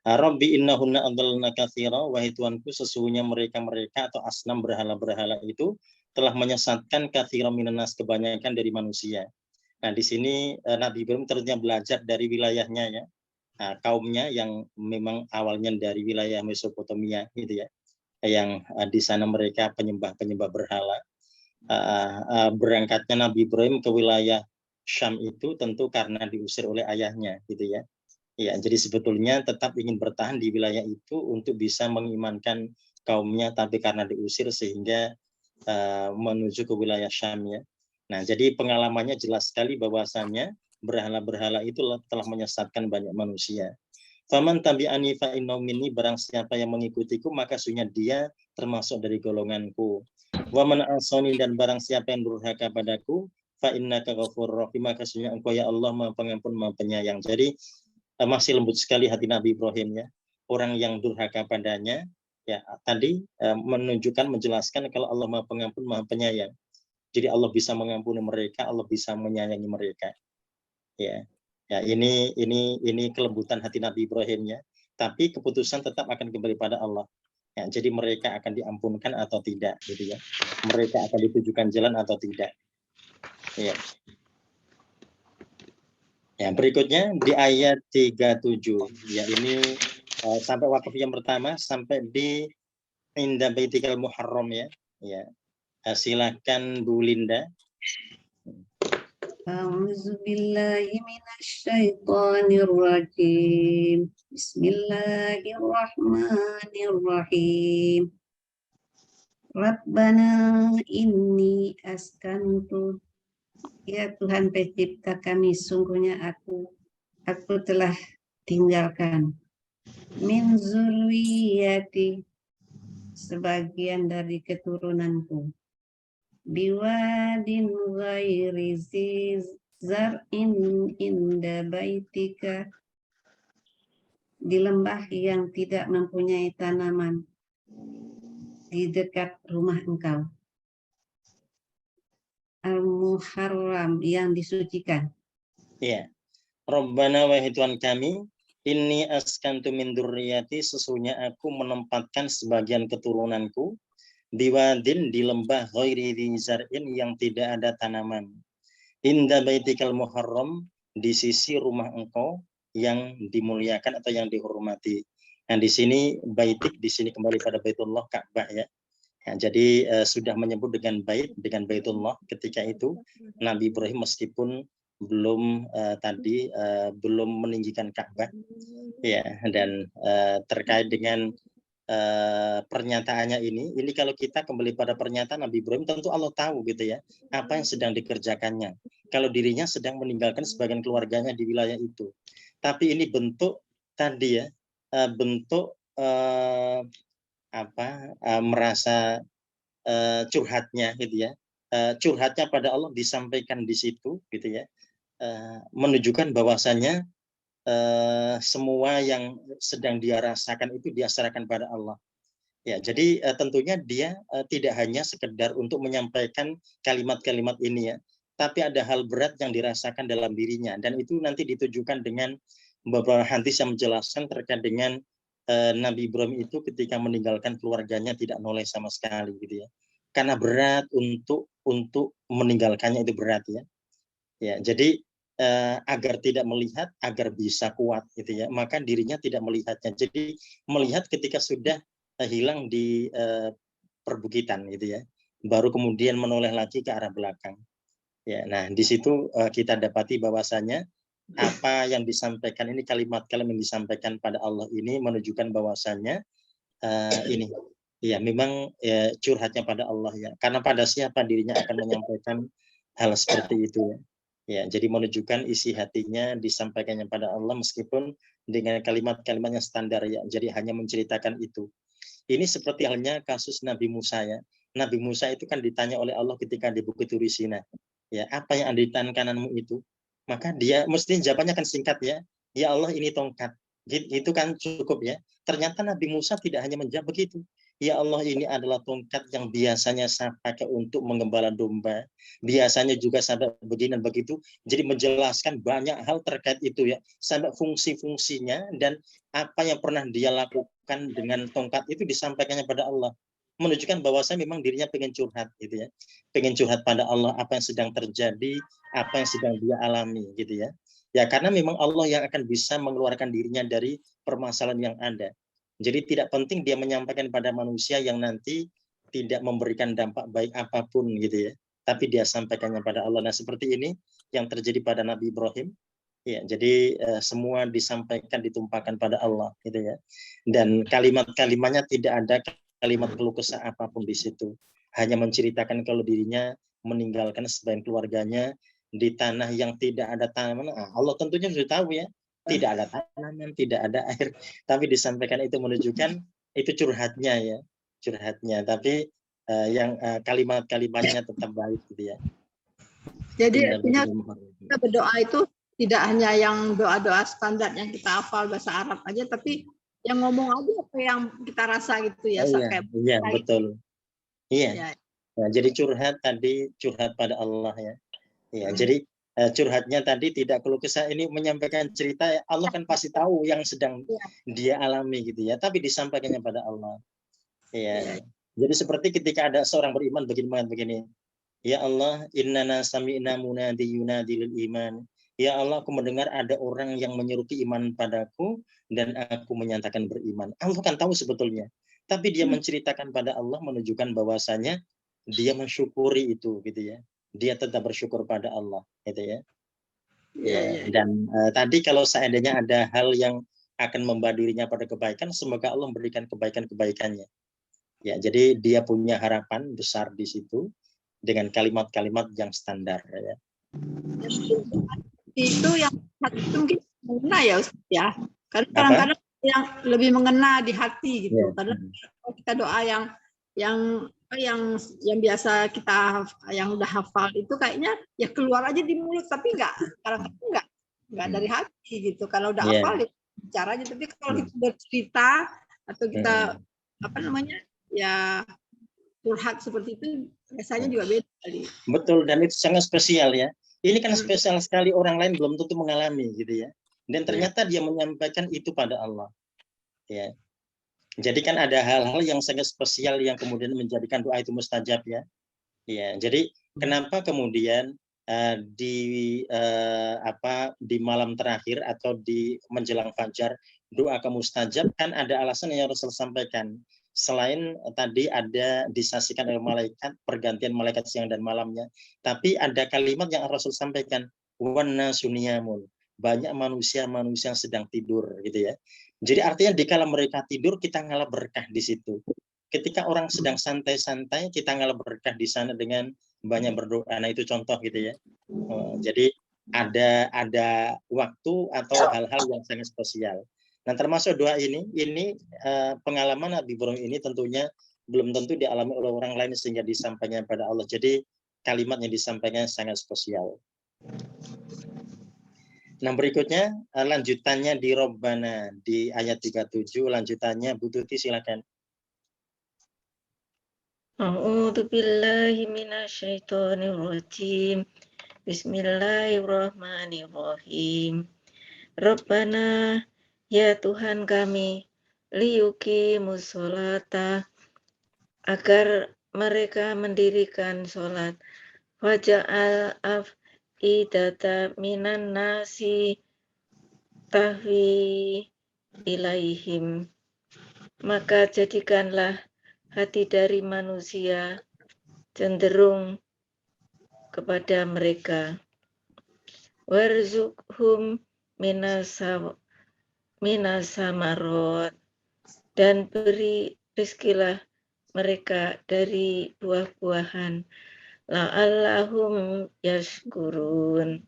Rabbi innahunna adallna katsira, wahai Tuhanku, sesungguhnya mereka atau asnam berhala-berhala itu telah menyesatkan katsira minan nas, kebanyakan dari manusia. Nah, di sini Nabi Ibrahim ternyata belajar dari wilayahnya ya. Nah, kaumnya yang memang awalnya dari wilayah Mesopotamia gitu ya. Yang di sana mereka penyembah berhala. Berangkatnya Nabi Ibrahim ke wilayah Syam itu tentu karena diusir oleh ayahnya gitu ya. Ya, jadi sebetulnya tetap ingin bertahan di wilayah itu untuk bisa mengimankan kaumnya, tapi karena diusir sehingga menuju ke wilayah Syam ya. Nah, jadi pengalamannya jelas sekali bahwasannya berhala-berhala itu telah menyesatkan banyak manusia. Faman tabi'ani fa innahu minni, barang siapa yang mengikutiku maka sesungguhnya dia termasuk dari golonganku. Wa man asani, dan barang siapa yang durhaka padaku fa innaka ghafurur rahim, maka sesungguhnya engkau ya Allah Maha Pengampun Maha Penyayang. Jadi masih lembut sekali hati Nabi Ibrahim ya. Orang yang durhaka padanya ya tadi menunjukkan, menjelaskan kalau Allah Maha Pengampun Maha Penyayang. Jadi Allah bisa mengampuni mereka, Allah bisa menyayangi mereka. Ya. Ya, ini kelembutan hati Nabi Ibrahim ya. Tapi keputusan tetap akan kembali pada Allah. Ya, jadi mereka akan diampunkan atau tidak gitu ya. Mereka akan ditujukan jalan atau tidak. Ya. Ya, berikutnya di ayat 37. Ya, ini sampai wakaf yang pertama sampai di Inda Baitikal Muharram ya. Ya. Silakan Bu Linda.
A'udzu billahi minasyaitonir rajim. Bismillahirrahmanirrahim. Rabbana inni askantu. Ya Tuhan pencipta kami, sungguhnya aku telah tinggalkan min zurriyati, sebagian dari keturunanku, biwadin ghairi zar'in inda baitika, di lembah yang tidak mempunyai tanaman di dekat rumah engkau, al-muharram, yang disucikan.
Ya. Rabbana wahai Tuhan kami, inni askantu min dzurriyyati, sesungguhnya aku menempatkan sebagian keturunanku biwadin, di lembah ghairi dzar'in, yang tidak ada tanaman, inda baitikal muharram, di sisi rumah engkau yang dimuliakan atau yang dihormati. Nah, di sini baitik, di sini kembali pada Baitullah, Ka'bah ya. Nah, jadi sudah menyebut dengan bait, dengan Baitullah ketika itu Nabi Ibrahim meskipun belum belum meninggikan Ka'bah ya. Dan terkait dengan pernyataannya ini kalau kita kembali pada pernyataan Nabi Ibrahim, tentu Allah tahu gitu ya apa yang sedang dikerjakannya. Kalau dirinya sedang meninggalkan sebagian keluarganya di wilayah itu, tapi ini bentuk tadi ya, bentuk merasa curhatnya gitu ya, curhatnya pada Allah disampaikan di situ gitu ya, menunjukkan bahwasannya semua yang sedang dia rasakan itu dia serahkan pada Allah. Ya, jadi tentunya dia tidak hanya sekedar untuk menyampaikan kalimat-kalimat ini ya, tapi ada hal berat yang dirasakan dalam dirinya, dan itu nanti ditujukan dengan beberapa hadis yang menjelaskan terkait dengan Nabi Ibrahim itu ketika meninggalkan keluarganya tidak noleh sama sekali gitu ya. Karena berat untuk meninggalkannya, itu berat ya. Ya, jadi agar tidak melihat, agar bisa kuat gitu ya, maka dirinya tidak melihatnya. Jadi melihat ketika sudah hilang di perbukitan gitu ya, baru kemudian menoleh lagi ke arah belakang. Ya, nah di situ kita dapati bahwasanya apa yang disampaikan ini, kalimat-kalimat yang disampaikan pada Allah ini menunjukkan bahwasanya ini ya memang curhatnya pada Allah ya, karena pada siapa dirinya akan menyampaikan hal seperti itu ya. Ya, jadi menunjukkan isi hatinya disampaikannya pada Allah meskipun dengan kalimat-kalimatnya standar ya. Jadi hanya menceritakan itu. Ini seperti halnya kasus Nabi Musa ya. Nabi Musa itu kan ditanya oleh Allah ketika di Bukit Turi Sina. Ya, apa yang ada di tangan kananmu itu? Maka dia mesti jawabannya kan singkat ya. Ya Allah, ini tongkat. Itu kan cukup ya. Ternyata Nabi Musa tidak hanya menjawab begitu. Ya Allah, ini adalah tongkat yang biasanya saya pakai untuk menggembala domba. Biasanya juga sampai begini dan begitu. Jadi menjelaskan banyak hal terkait itu ya. Sampai fungsi-fungsinya dan apa yang pernah dia lakukan dengan tongkat itu disampaikannya pada Allah. Menunjukkan bahwa saya memang dirinya pengen curhat gitu ya. Pengen curhat pada Allah apa yang sedang terjadi, apa yang sedang dia alami gitu ya. Ya karena memang Allah yang akan bisa mengeluarkan dirinya dari permasalahan yang ada. Jadi tidak penting dia menyampaikan pada manusia yang nanti tidak memberikan dampak baik apapun gitu ya. Tapi dia sampaikannya pada Allah. Nah seperti ini yang terjadi pada Nabi Ibrahim. Ya, jadi semua disampaikan, ditumpahkan pada Allah gitu ya. Dan kalimat-kalimatnya tidak ada kalimat keluh kesah apapun di situ. Hanya menceritakan kalau dirinya meninggalkan sebagian keluarganya di tanah yang tidak ada tanaman. Allah tentunya sudah tahu ya. tidak ada tanaman, tidak ada air, tapi disampaikan itu menunjukkan itu curhatnya ya, curhatnya. Tapi yang kalimat-kalimatnya tetap baik gitu ya.
Jadi
Inna
artinya
billahi
kita berdoa itu tidak hanya yang doa-doa standar yang kita hafal bahasa Arab aja, tapi yang ngomong aja apa yang kita rasa gitu ya.
iya,
Kayak
iya betul. Iya.
ya.
Nah, jadi curhat tadi curhat pada Allah ya. Iya, jadi curhatnya tadi tidak keluh kesah, ini menyampaikan cerita Allah kan pasti tahu yang sedang dia alami gitu ya, tapi disampaikannya pada Allah. Iya. Jadi seperti ketika ada seorang beriman begini, ya Allah, innana sami'na munadi yunadi lil iman. Ya Allah, aku mendengar ada orang yang menyerupi iman padaku dan aku menyatakan beriman. Allah kan tahu sebetulnya, tapi dia menceritakan pada Allah menunjukkan bahwasanya dia mensyukuri itu gitu ya. Dia tetap bersyukur pada Allah gitu ya. Ya, dan tadi kalau seandainya ada hal yang akan membawa dirinya pada kebaikan, semoga Allah memberikan kebaikan-kebaikannya. Ya, jadi dia punya harapan besar di situ dengan kalimat-kalimat yang standar ya.
Itu yang itu mungkin mengena ya Ustaz ya. Karena kadang-kadang yang lebih mengena di hati gitu. Karena kalau kita doa yang biasa kita yang udah hafal itu kayaknya ya keluar aja di mulut, tapi kadang-kadang enggak dari hati gitu. Kalau udah hafal bicaranya, tapi kalau kita bercerita atau kita ya curhat seperti itu rasanya juga beda kali.
Betul, dan itu sangat spesial ya. Ini kan spesial sekali, orang lain belum tentu mengalami gitu ya. Dan ternyata dia menyampaikan itu pada Allah. Ya. Jadi kan ada hal-hal yang sangat spesial yang kemudian menjadikan doa itu mustajab ya. Ya, jadi kenapa kemudian di malam terakhir atau di menjelang fajar doa mustajab, kan ada alasan yang Rasul sampaikan. Selain tadi ada disaksikan oleh malaikat pergantian malaikat siang dan malamnya, tapi ada kalimat yang Rasul sampaikan, wana suniyamun, banyak manusia yang sedang tidur gitu ya. Jadi artinya dikala mereka tidur kita ngalah berkah di situ. Ketika orang sedang santai-santai kita ngalah berkah di sana dengan banyak berdoa. Nah itu contoh gitu ya. Jadi ada waktu atau hal-hal yang sangat spesial. Nah termasuk doa ini pengalaman Nabi Ibrahim ini tentunya belum tentu dialami oleh orang lain sehingga disampaikan pada Allah. Jadi kalimat yang disampaikan sangat spesial. Nah berikutnya lanjutannya di Robbana di ayat 37, lanjutannya Bu Tuti silakan.
A'udzu billahi minasyaitonir rajim. Bismillahirrahmanirrahim. Rabbana, ya Tuhan kami, liyuqimus sholata, agar mereka mendirikan sholat. Waja'al af'idata minan nasi tahwi ilaihim. Maka jadikanlah hati dari manusia cenderung kepada mereka. Warzuqhum minasamarot, dan beri rizkilah mereka dari buah-buahan, la'allahum yashkurun,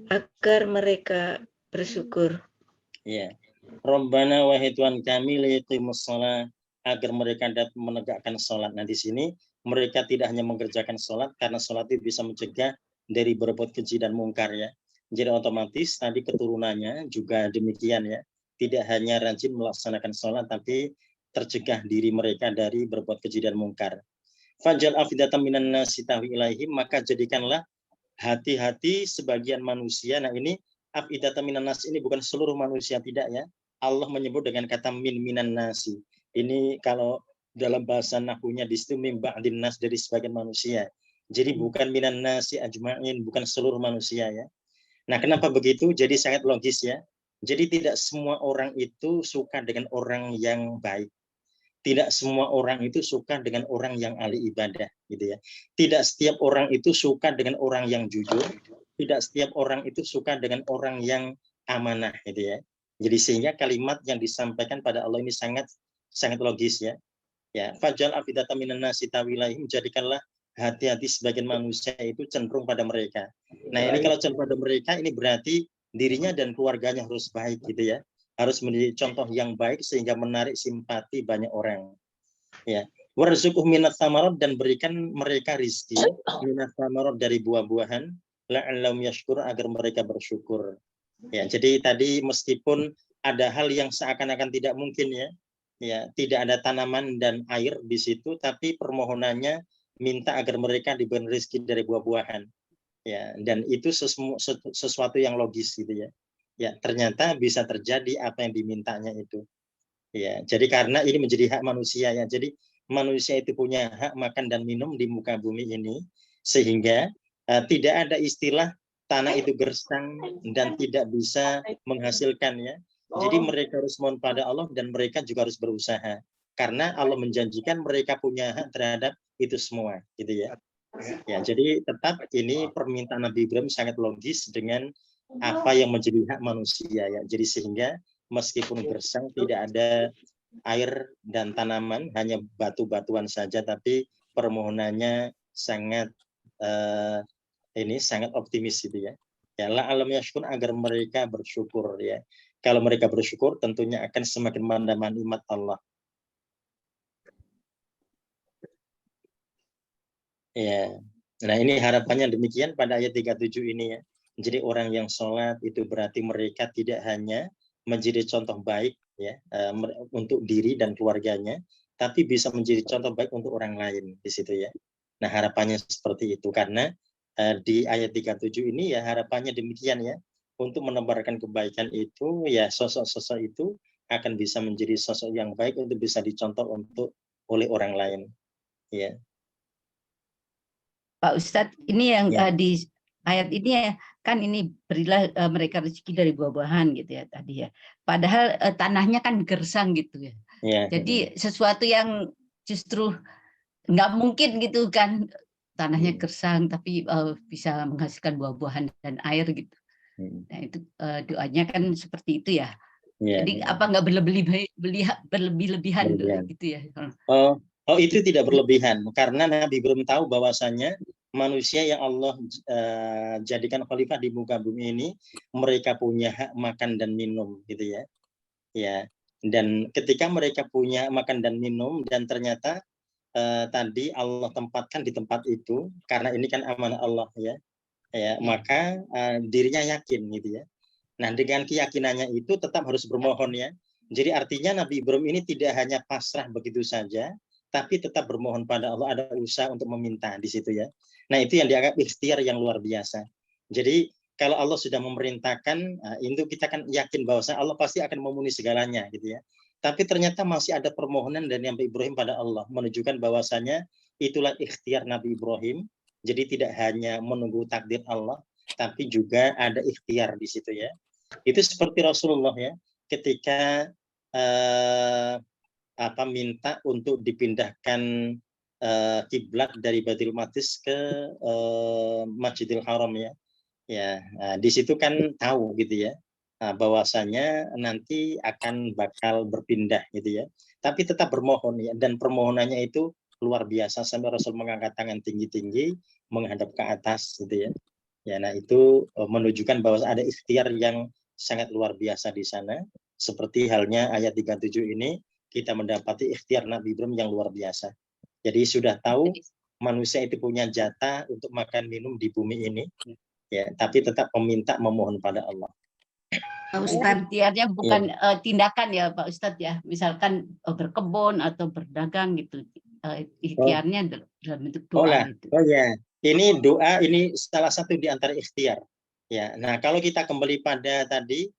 agar mereka bersyukur.
Ya. Rabbana wahai Tuhan kami liqimus shalah, agar mereka dapat menegakkan sholat. Nah di sini mereka tidak hanya mengerjakan sholat, karena sholat itu bisa mencegah dari berbuat keji dan mungkar ya. Jadi otomatis tadi keturunannya juga demikian ya. Tidak hanya rajin melaksanakan sholat, tapi tercegah diri mereka dari berbuat keji dan mungkar. Fajal afidatan minan nasi tahwi ilaihim, maka jadikanlah hati-hati sebagian manusia. Nah ini afidatan minan nas ini bukan seluruh manusia, tidak ya. Allah menyebut dengan kata minan nasi. Ini kalau dalam bahasa nahwunya di situ min ba'din nas, dari sebagian manusia. Jadi bukan minan nasi ajma'in, bukan seluruh manusia ya. Nah, kenapa begitu? Jadi sangat logis ya. Jadi tidak semua orang itu suka dengan orang yang baik. Tidak semua orang itu suka dengan orang yang ahli ibadah gitu ya. Tidak setiap orang itu suka dengan orang yang jujur. Tidak setiap orang itu suka dengan orang yang amanah gitu ya. Jadi sehingga kalimat yang disampaikan pada Allah ini sangat logis ya. Ya, fajal afidata minan nasi tawilaihim, jadikanlah hati-hati sebagian manusia itu cenderung pada mereka. Nah, ini kalau cenderung pada mereka ini berarti dirinya dan keluarganya harus baik gitu ya. Harus menjadi contoh yang baik sehingga menarik simpati banyak orang. Ya. Warzuqhum minats tsamarat, dan berikan mereka rizki minats tsamarat dari buah-buahan, la'allahum yashkur, agar mereka bersyukur. Ya, jadi tadi meskipun ada hal yang seakan-akan tidak mungkin ya, tidak ada tanaman dan air di situ, tapi permohonannya minta agar mereka diberi rezeki dari buah-buahan. Ya, dan itu sesuatu yang logis gitu ya. Ya, ternyata bisa terjadi apa yang dimintanya itu. Ya, jadi karena ini menjadi hak manusia ya. Jadi manusia itu punya hak makan dan minum di muka bumi ini, sehingga tidak ada istilah tanah itu gersang dan tidak bisa menghasilkan ya. Jadi mereka harus mohon pada Allah dan mereka juga harus berusaha. Karena Allah menjanjikan mereka punya hak terhadap itu semua, gitu ya. Ya, jadi tetap ini permintaan Nabi Ibrahim sangat logis dengan apa yang menjadi hak manusia ya. Jadi sehingga meskipun gersang tidak ada air dan tanaman, hanya batu-batuan saja, tapi permohonannya sangat sangat optimis gitu ya. Ya, la'allahum yashkur, agar mereka bersyukur ya. Kalau mereka bersyukur tentunya akan semakin menambah nikmat Allah. Ya. Nah, ini harapannya demikian pada ayat 37 ini ya. Jadi orang yang sholat itu berarti mereka tidak hanya menjadi contoh baik ya untuk diri dan keluarganya, tapi bisa menjadi contoh baik untuk orang lain di situ ya. Nah, harapannya seperti itu karena di ayat 37 ini ya harapannya demikian ya. Untuk menebarkan kebaikan itu ya sosok-sosok itu akan bisa menjadi sosok yang baik untuk bisa dicontoh oleh orang lain. Ya.
Pak Ustadz, ini yang di ayat ini ya, kan ini berilah mereka rezeki dari buah-buahan gitu ya tadi ya. Padahal tanahnya kan gersang gitu ya. Jadi sesuatu yang justru nggak mungkin gitu kan, tanahnya gersang tapi bisa menghasilkan buah-buahan dan air gitu. Nah itu doanya kan seperti itu ya. Jadi apa nggak berlebih-lebihan gitu ya?
Oh, itu tidak berlebihan karena Nabi Ibrahim tahu bahwasanya manusia yang Allah jadikan khalifah di muka bumi ini, mereka punya hak makan dan minum gitu ya. Ya. Dan ketika mereka punya makan dan minum dan ternyata tadi Allah tempatkan di tempat itu karena ini kan amanah Allah ya. Ya, maka dirinya yakin gitu ya. Nah, dengan keyakinannya itu tetap harus bermohon ya. Jadi artinya Nabi Ibrahim ini tidak hanya pasrah begitu saja, tapi tetap bermohon pada Allah, ada usaha untuk meminta di situ ya. Nah, itu yang dianggap ikhtiar yang luar biasa. Jadi kalau Allah sudah memerintahkan, itu kita kan yakin bahwa Allah pasti akan memenuhi segalanya gitu ya. Tapi ternyata masih ada permohonan dari Nabi Ibrahim pada Allah, menunjukkan bahwasanya itulah ikhtiar Nabi Ibrahim. Jadi tidak hanya menunggu takdir Allah, tapi juga ada ikhtiar di situ ya. Itu seperti Rasulullah ya, ketika minta untuk dipindahkan kiblat dari Baitul Maqdis ke Masjidil Haram ya. Ya, di situ kan tahu gitu ya, bahwasanya nanti akan bakal berpindah gitu ya. Tapi tetap bermohon ya, dan permohonannya itu luar biasa sampai Rasul mengangkat tangan tinggi-tinggi menghadap ke atas gitu ya. Ya, nah itu menunjukkan bahwa ada ikhtiar yang sangat luar biasa di sana. Seperti halnya ayat 37 ini, kita mendapati ikhtiar Nabi Ibrahim yang luar biasa. Jadi sudah tahu manusia itu punya jatah untuk makan minum di bumi ini, ya, tapi tetap meminta memohon pada Allah.
Pak Ustadz, ikhtiarnya bukan tindakan ya Pak Ustadz ya, misalkan berkebun atau berdagang gitu, ikhtiarnya dalam bentuk doa.
Oh ya, ini doa, ini salah satu di antara ikhtiar. Ya, nah kalau kita kembali pada tadi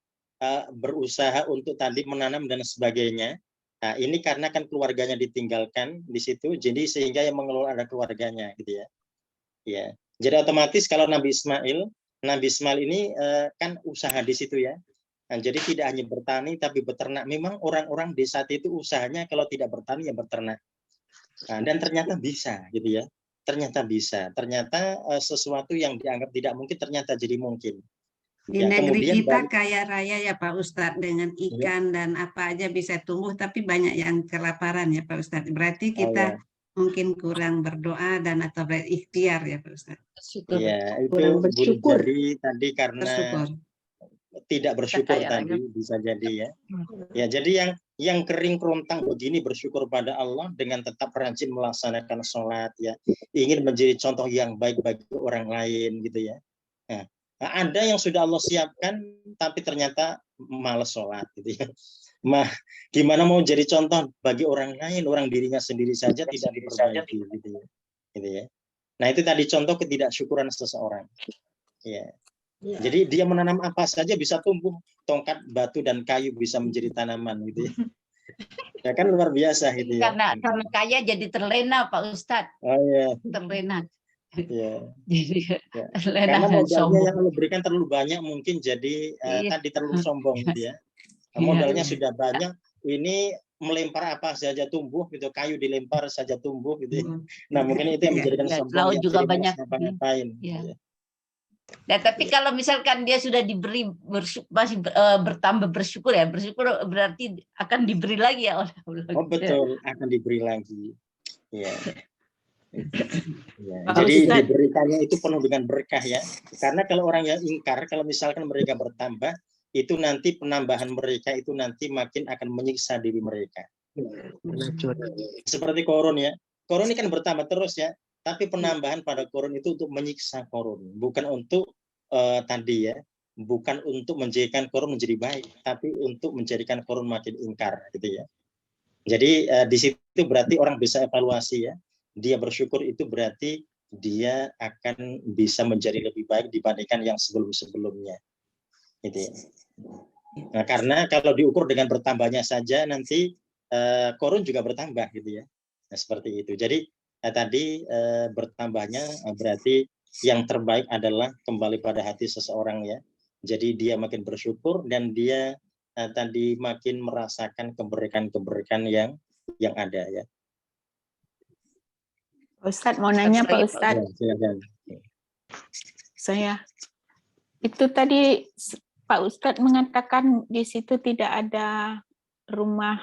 berusaha untuk tadi menanam dan sebagainya, nah ini karena kan keluarganya ditinggalkan di situ, jadi sehingga yang mengelola ada keluarganya gitu ya. Ya, jadi otomatis kalau Nabi Ismail ini kan usaha di situ ya. Nah, jadi tidak hanya bertani tapi beternak. Memang orang-orang di saat itu usahanya kalau tidak bertani ya beternak. Nah, dan ternyata bisa gitu ya. Ternyata bisa. Ternyata sesuatu yang dianggap tidak mungkin ternyata jadi mungkin.
Di negeri kita kaya raya ya Pak Ustadz, dengan ikan dan apa aja bisa tumbuh, tapi banyak yang kelaparan ya Pak Ustadz. Berarti kita mungkin kurang berdoa dan atau berikhtiar ya Pak Ustadz.
Iya, itu boleh jadi tadi karena tidak bersyukur
Kaya
tadi bisa jadi ya. Ya, jadi yang kering kerontang begini bersyukur pada Allah dengan tetap rajin melaksanakan sholat ya, ingin menjadi contoh yang baik bagi orang lain gitu ya. Nah, ada yang sudah Allah siapkan tapi ternyata malas sholat gitu ya. Gimana mau jadi contoh bagi orang lain, orang dirinya sendiri saja tidak diperbaiki gitu ya. Gitu ya. Nah, itu tadi contoh ketidaksyukuran seseorang. Ya. Jadi dia menanam apa saja bisa tumbuh, tongkat, batu dan kayu bisa menjadi tanaman gitu ya. Ya kan luar biasa gitu ya.
Karena kaya jadi terlena Pak Ustadz.
Oh iya.
Terlena.
Ya.
Jadi
Ya.
terlena
Karena modalnya
sombong.
yang Allah berikan terlalu banyak mungkin jadi tadi terlalu sombong gitu ya. Modalnya sudah banyak, ini melempar apa saja tumbuh gitu, kayu dilempar saja tumbuh gitu ya. Nah, mungkin itu yang menjadikan sombong,
Laut
yang
juga
jadi
banyak.
ngapain.
Ya. Nah, tapi kalau misalkan dia sudah diberi masih bertambah bersyukur ya, bersyukur berarti akan diberi lagi ya oleh Allah.
Oh betul, akan diberi lagi. Ya. Ya.
Pak
Jadi
Ustadz.
diberikannya itu penuh dengan berkah ya. Karena kalau orang yang ingkar, kalau misalkan mereka bertambah, itu nanti penambahan mereka itu nanti makin akan menyiksa diri mereka. Seperti korun ya. Korun ini kan bertambah terus ya. Tapi penambahan pada korun itu untuk menyiksa korun, bukan untuk tadi ya, bukan untuk menjadikan korun menjadi baik, tapi untuk menjadikan korun makin ingkar, gitu ya. Jadi di situ berarti orang bisa evaluasi ya. Dia bersyukur itu berarti dia akan bisa menjadi lebih baik dibandingkan yang sebelum-sebelumnya. Gitu ya. Nah, karena kalau diukur dengan bertambahnya saja nanti korun juga bertambah gitu ya. Nah, seperti itu. Jadi tadi bertambahnya berarti yang terbaik adalah kembali pada hati seseorang ya. Jadi dia makin bersyukur dan dia tadi makin merasakan keberkahan-keberkahan yang ada ya.
Ustadz mau nanya Pak Ustadz.
Ya,
Saya itu tadi Pak Ustadz mengatakan di situ tidak ada rumah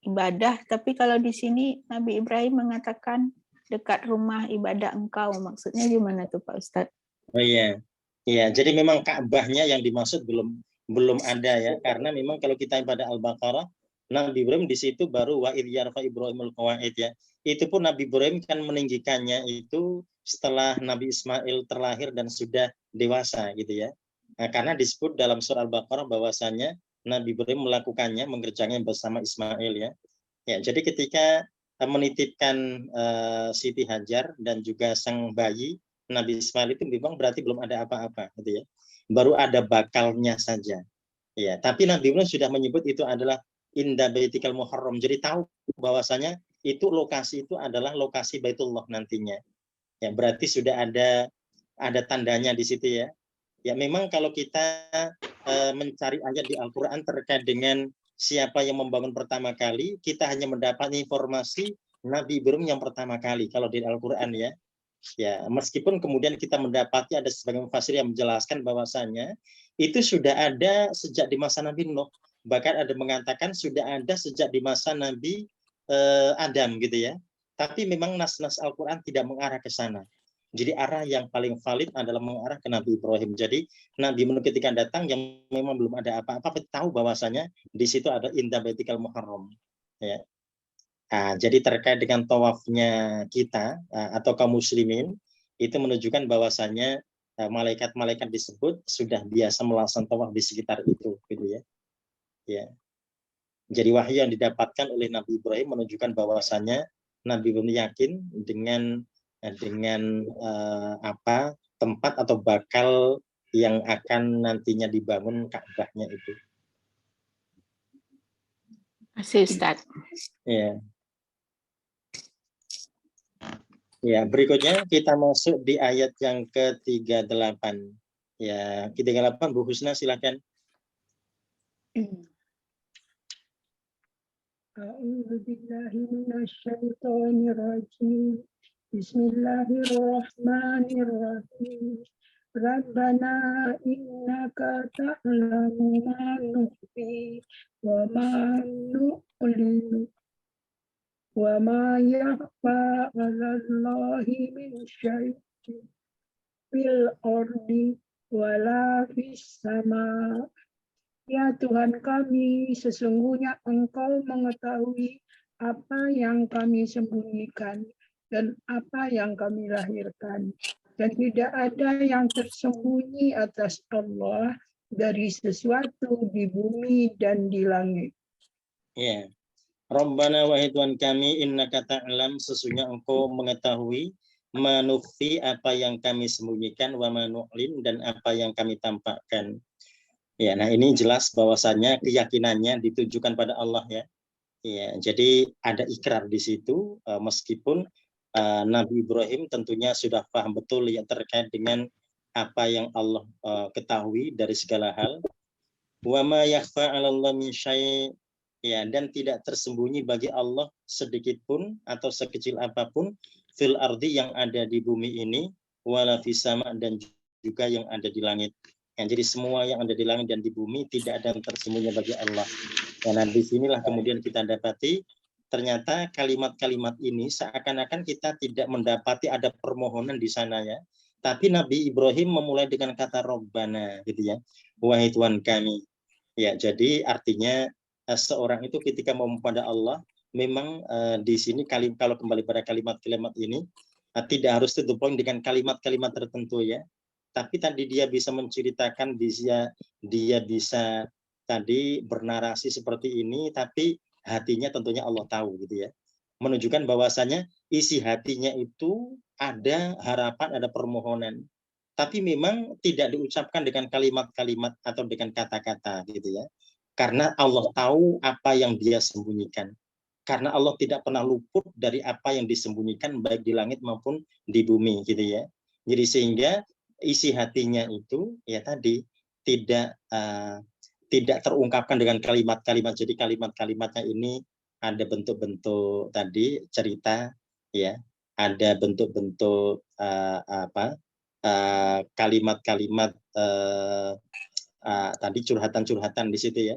ibadah, tapi kalau di sini Nabi Ibrahim mengatakan dekat rumah ibadah engkau, maksudnya gimana tuh Pak Ustadz?
Oh iya, iya. Jadi memang Ka'bahnya yang dimaksud belum ada ya, karena memang kalau kita pada Al-Baqarah, Nabi Ibrahim di situ baru wa idh yarfa Ibrahimul qawaid ya. Itu pun Nabi Ibrahim kan meninggikannya itu setelah Nabi Ismail terlahir dan sudah dewasa gitu ya. Nah, karena disebut dalam surah Al-Baqarah bahwasanya Nabi Ibrahim melakukannya, mengerjakannya bersama Ismail ya. Ya, jadi ketika menitipkan Siti Hajar dan juga sang bayi Nabi Ismail itu memang berarti belum ada apa-apa gitu ya. Baru ada bakalnya saja. Ya, tapi Nabi Ibrahim sudah menyebut itu adalah inda baitikal muharram. Jadi tahu bahwasanya itu lokasi itu adalah lokasi Baitullah nantinya. Ya, berarti sudah ada tandanya di situ ya. Ya, memang kalau kita mencari ayat di Al-Qur'an terkait dengan siapa yang membangun pertama kali, kita hanya mendapat informasi Nabi Ibrahim yang pertama kali kalau di Al-Qur'an ya. Ya, meskipun kemudian kita mendapati ada sebagian mufassir yang menjelaskan bahwasanya itu sudah ada sejak di masa Nabi Nuh. Bahkan ada mengatakan sudah ada sejak di masa Nabi Adam gitu ya. Tapi memang nas-nas Al-Qur'an tidak mengarah ke sana. Jadi arah yang paling valid adalah mengarah ke Nabi Ibrahim. Jadi Nabi Nuh ketika datang yang memang belum ada apa-apa, tahu bahwasanya di situ ada inda baitikal muharram. Ya. Nah, jadi terkait dengan tawafnya kita atau kaum muslimin itu menunjukkan bahwasanya malaikat-malaikat disebut sudah biasa melaksanakan tawaf di sekitar itu, gitu ya. Ya. Jadi wahyu yang didapatkan oleh Nabi Ibrahim menunjukkan bahwasanya Nabi Ibrahim yakin dengan apa tempat atau bakal yang akan nantinya dibangun Ka'bahnya itu.
Masih Ustaz.
Ya. Ya, berikutnya kita masuk di ayat yang ke-38. Ya, ke-38 Bu Husna silakan.
A'udzu billahi minasyaitonir rajim. Bismillahirrahmanirrahim. Rabbana innaka ta'lamu ma nukhfi wa ma nu'linu wa ma yakhfa 'alallahi min syai'in fil ardi wala fis sama. Ya Tuhan kami, sesungguhnya Engkau mengetahui apa yang kami sembunyikan dan apa yang kami lahirkan. Dan tidak ada yang tersembunyi atas Allah dari sesuatu di bumi dan di langit.
Ya. Rabbana wahai Tuhan kami, innaka ta'lam, sesungguhnya Engkau mengetahui manukhfi, apa yang kami sembunyikan, wa manu'lin, dan apa yang kami tampakkan. Ya, nah ini jelas bahwasannya keyakinannya ditujukan pada Allah ya. Ya, jadi ada ikrar di situ, meskipun Nabi Ibrahim tentunya sudah paham betul yang terkait dengan apa yang Allah ketahui dari segala hal. Wa ma yakhfa 'alallahi min syai', ya, dan tidak tersembunyi bagi Allah sedikit pun atau sekecil apapun fil ardi, yang ada di bumi ini, wala fis sama', dan juga yang ada di langit. Ya, jadi semua yang ada di langit dan di bumi tidak ada yang tersembunyi bagi Allah. Ya, nah di sinilah kemudian kita dapati ternyata kalimat-kalimat ini seakan-akan kita tidak mendapati ada permohonan di sana ya. Tapi Nabi Ibrahim memulai dengan kata Rabbana gitu ya. Wahai Tuhan kami. Ya, jadi artinya seorang itu ketika mau pada Allah, memang di sini kalau kembali pada kalimat-kalimat ini tidak harus to the point dengan kalimat-kalimat tertentu ya. Tapi tadi dia bisa menceritakan, dia bisa tadi bernarasi seperti ini, tapi hatinya tentunya Allah tahu gitu ya. Menunjukkan bahwasanya isi hatinya itu ada harapan, ada permohonan. Tapi memang tidak diucapkan dengan kalimat-kalimat atau dengan kata-kata gitu ya. Karena Allah tahu apa yang dia sembunyikan. Karena Allah tidak pernah luput dari apa yang disembunyikan baik di langit maupun di bumi gitu ya. Jadi sehingga isi hatinya itu ya tadi tidak terungkapkan dengan kalimat-kalimat. Jadi kalimat-kalimatnya ini ada bentuk-bentuk tadi cerita ya, ada bentuk-bentuk kalimat-kalimat tadi curhatan-curhatan di situ ya.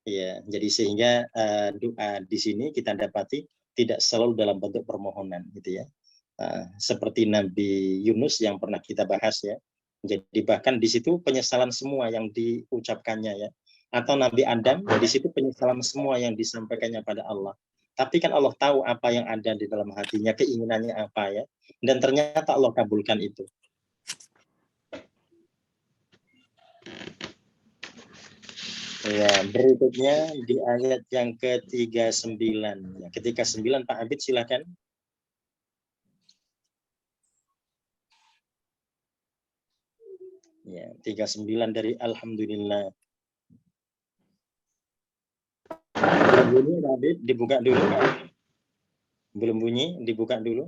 Ya, jadi sehingga doa di sini kita dapati tidak selalu dalam bentuk permohonan gitu ya. Seperti Nabi Yunus yang pernah kita bahas ya. Jadi bahkan di situ penyesalan semua yang diucapkannya ya. Atau Nabi Adam di situ penyesalan semua yang disampaikannya pada Allah. Tapi kan Allah tahu apa yang ada di dalam hatinya, keinginannya apa ya. Dan ternyata Allah kabulkan itu. Ya, berikutnya di ayat yang ke-39. Ya, ketika 9 Pak Abid silakan. Ya, 39 dari Alhamdulillah. Belum bunyi, Pak Abid, dibuka dulu. Belum bunyi, dibuka dulu.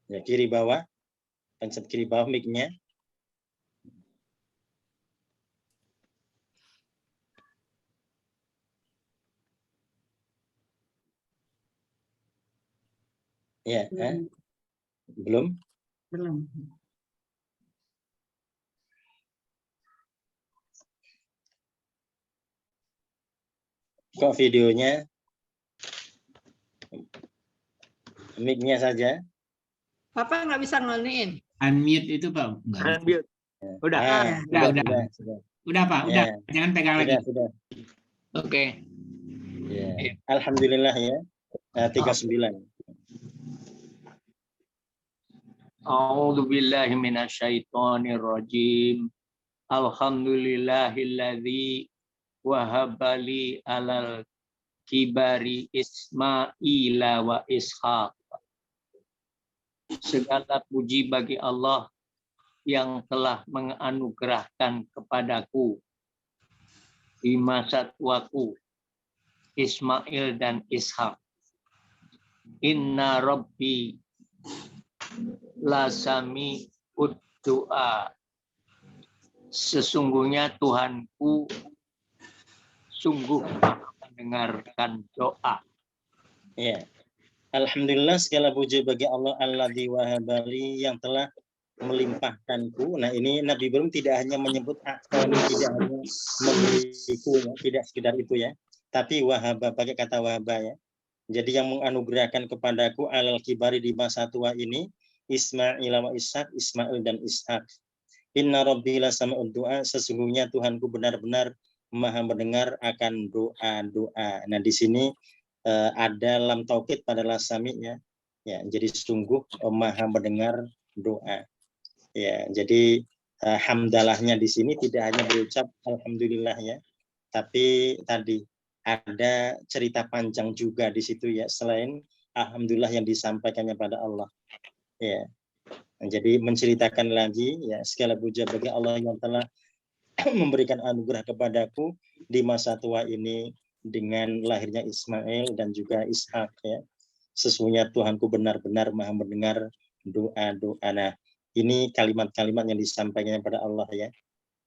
Ya, kiri bawah. Pencet kiri bawah mic-nya. Ya, belum?
Belum.
Kok videonya mic-nya saja?
Bapak nggak bisa ngoniin.
Unmute itu Pak.
Unmute. Udah.
Udah Pak, udah. Jangan pegang lagi.
Sudah.
Oke.
Ya. Alhamdulillah ya. 39.
A'udzu billahi minasyaitonir rajim. Alhamdulillahilladzi wahabali alal kibari Ismaila wa Ishaq. Segala puji bagi Allah yang telah menganugerahkan kepadaku di masa tuaku Ismail dan Ishak. Inna Rabbi lasami doa. Sesungguhnya Tuhanku sungguh mendengarkan doa.
Ya. Alhamdulillah, segala puji bagi Allah alladzi wahabali, yang telah melimpahkanku. Nah, ini Nabi Ibrahim tidak hanya menyebut akoni, tidak hanya memilikiku, tidak sekedar itu ya. Tapi wahaba, pakai kata wahaba ya. Jadi yang menganugerahkan kepadaku alal kibari di masa tua ini Ismail wa Ishak, Ismail dan Ishak. Inna rabbi la sami'ud du'a, sesungguhnya Tuhanku benar-benar Maha mendengar akan doa-doa. Nah, di sini ada lam taukid pada lasami ya. Ya, jadi sungguh Maha mendengar doa. Ya, jadi hamdalahnya di sini tidak hanya berucap alhamdulillah ya, tapi tadi ada cerita panjang juga di situ ya, selain alhamdulillah yang disampaikannya pada Allah. Ya. Jadi menceritakan lagi ya, segala puja bagi Allah yang telah memberikan anugerah kepadaku di masa tua ini dengan lahirnya Ismail dan juga Ishak ya. Sesungguhnya Tuhanku benar-benar Maha mendengar doa-doa. Nah, ini kalimat-kalimat yang disampaikannya pada Allah ya.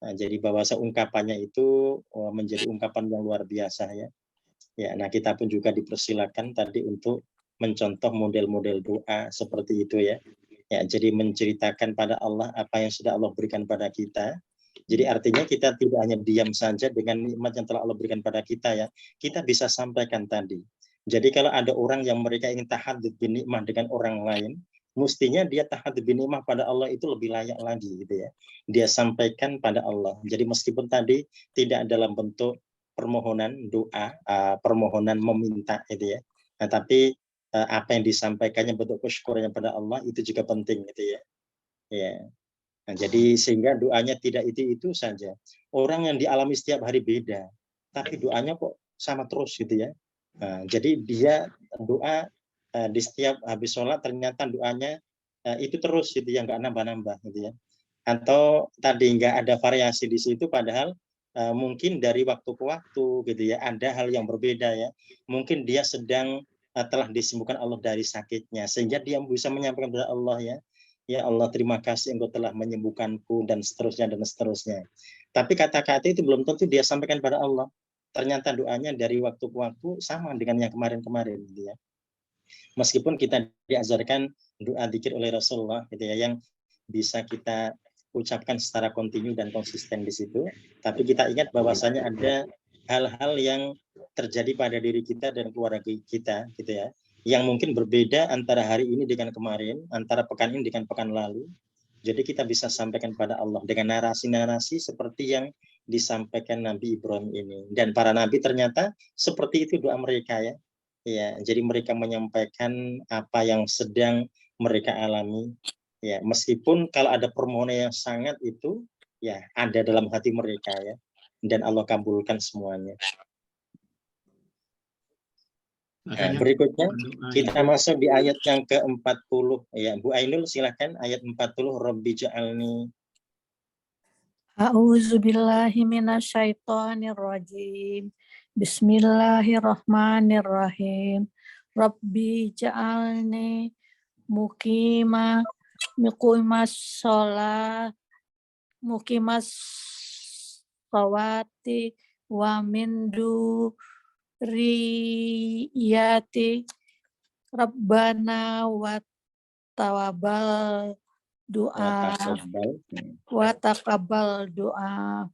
Nah, jadi bahwasa ungkapannya itu menjadi ungkapan yang luar biasa ya. Ya, nah kita pun juga dipersilakan tadi untuk mencontoh model-model doa seperti itu ya. Ya, jadi menceritakan pada Allah apa yang sudah Allah berikan pada kita. Jadi artinya kita tidak hanya diam saja dengan nikmat yang telah Allah berikan pada kita ya. Kita bisa sampaikan tadi. Jadi kalau ada orang yang mereka ingin tahadzub bin nikmah dengan orang lain, mestinya dia tahadzub bin nikmah pada Allah itu lebih layak lagi gitu ya. Dia sampaikan pada Allah. Jadi meskipun tadi tidak dalam bentuk permohonan doa, permohonan meminta gitu ya. Nah, tapi apa yang disampaikannya bentuk syukurnya pada Allah itu juga penting gitu ya. Ya. Nah, jadi sehingga doanya tidak itu saja. Orang yang dialami setiap hari beda, tapi doanya kok sama terus gitu ya. Nah, jadi dia doa di setiap habis sholat ternyata doanya itu terus gitu ya, nggak nambah-nambah gitu ya. Atau tadi nggak ada variasi di situ, padahal mungkin dari waktu ke waktu gitu ya, ada hal yang berbeda ya. Mungkin dia sedang telah disembuhkan Allah dari sakitnya, sehingga dia bisa menyampaikan kepada Allah ya, ya Allah terima kasih engkau telah menyembuhkanku dan seterusnya dan seterusnya. Tapi kata-kata itu belum tentu dia sampaikan pada Allah. Ternyata doanya dari waktu ke waktu sama dengan yang kemarin-kemarin gitu ya. Meskipun kita diajarkan doa dzikir oleh Rasulullah gitu ya, yang bisa kita ucapkan secara kontinu dan konsisten di situ, tapi kita ingat bahwasanya ada hal-hal yang terjadi pada diri kita dan keluarga kita gitu ya, yang mungkin berbeda antara hari ini dengan kemarin, antara pekan ini dengan pekan lalu. Jadi kita bisa sampaikan pada Allah dengan narasi-narasi seperti yang disampaikan Nabi Ibrahim ini. Dan para nabi ternyata seperti itu doa mereka ya. Ya, jadi mereka menyampaikan apa yang sedang mereka alami. Ya, meskipun kalau ada permohonan yang sangat itu ya ada dalam hati mereka ya, dan Allah kabulkan semuanya. Nah, berikutnya kita masuk di ayat yang ke-40 ya. Bu Ainul silakan ayat 40 Rabbi ja'alni.
A'udzubillahi minasyaitonirrajim. Bismillahirrahmanirrahim. Rabbi ja'alni muqimas shawati wa min riyati Rabbana wa taqabbal doa wa taqabbal doa.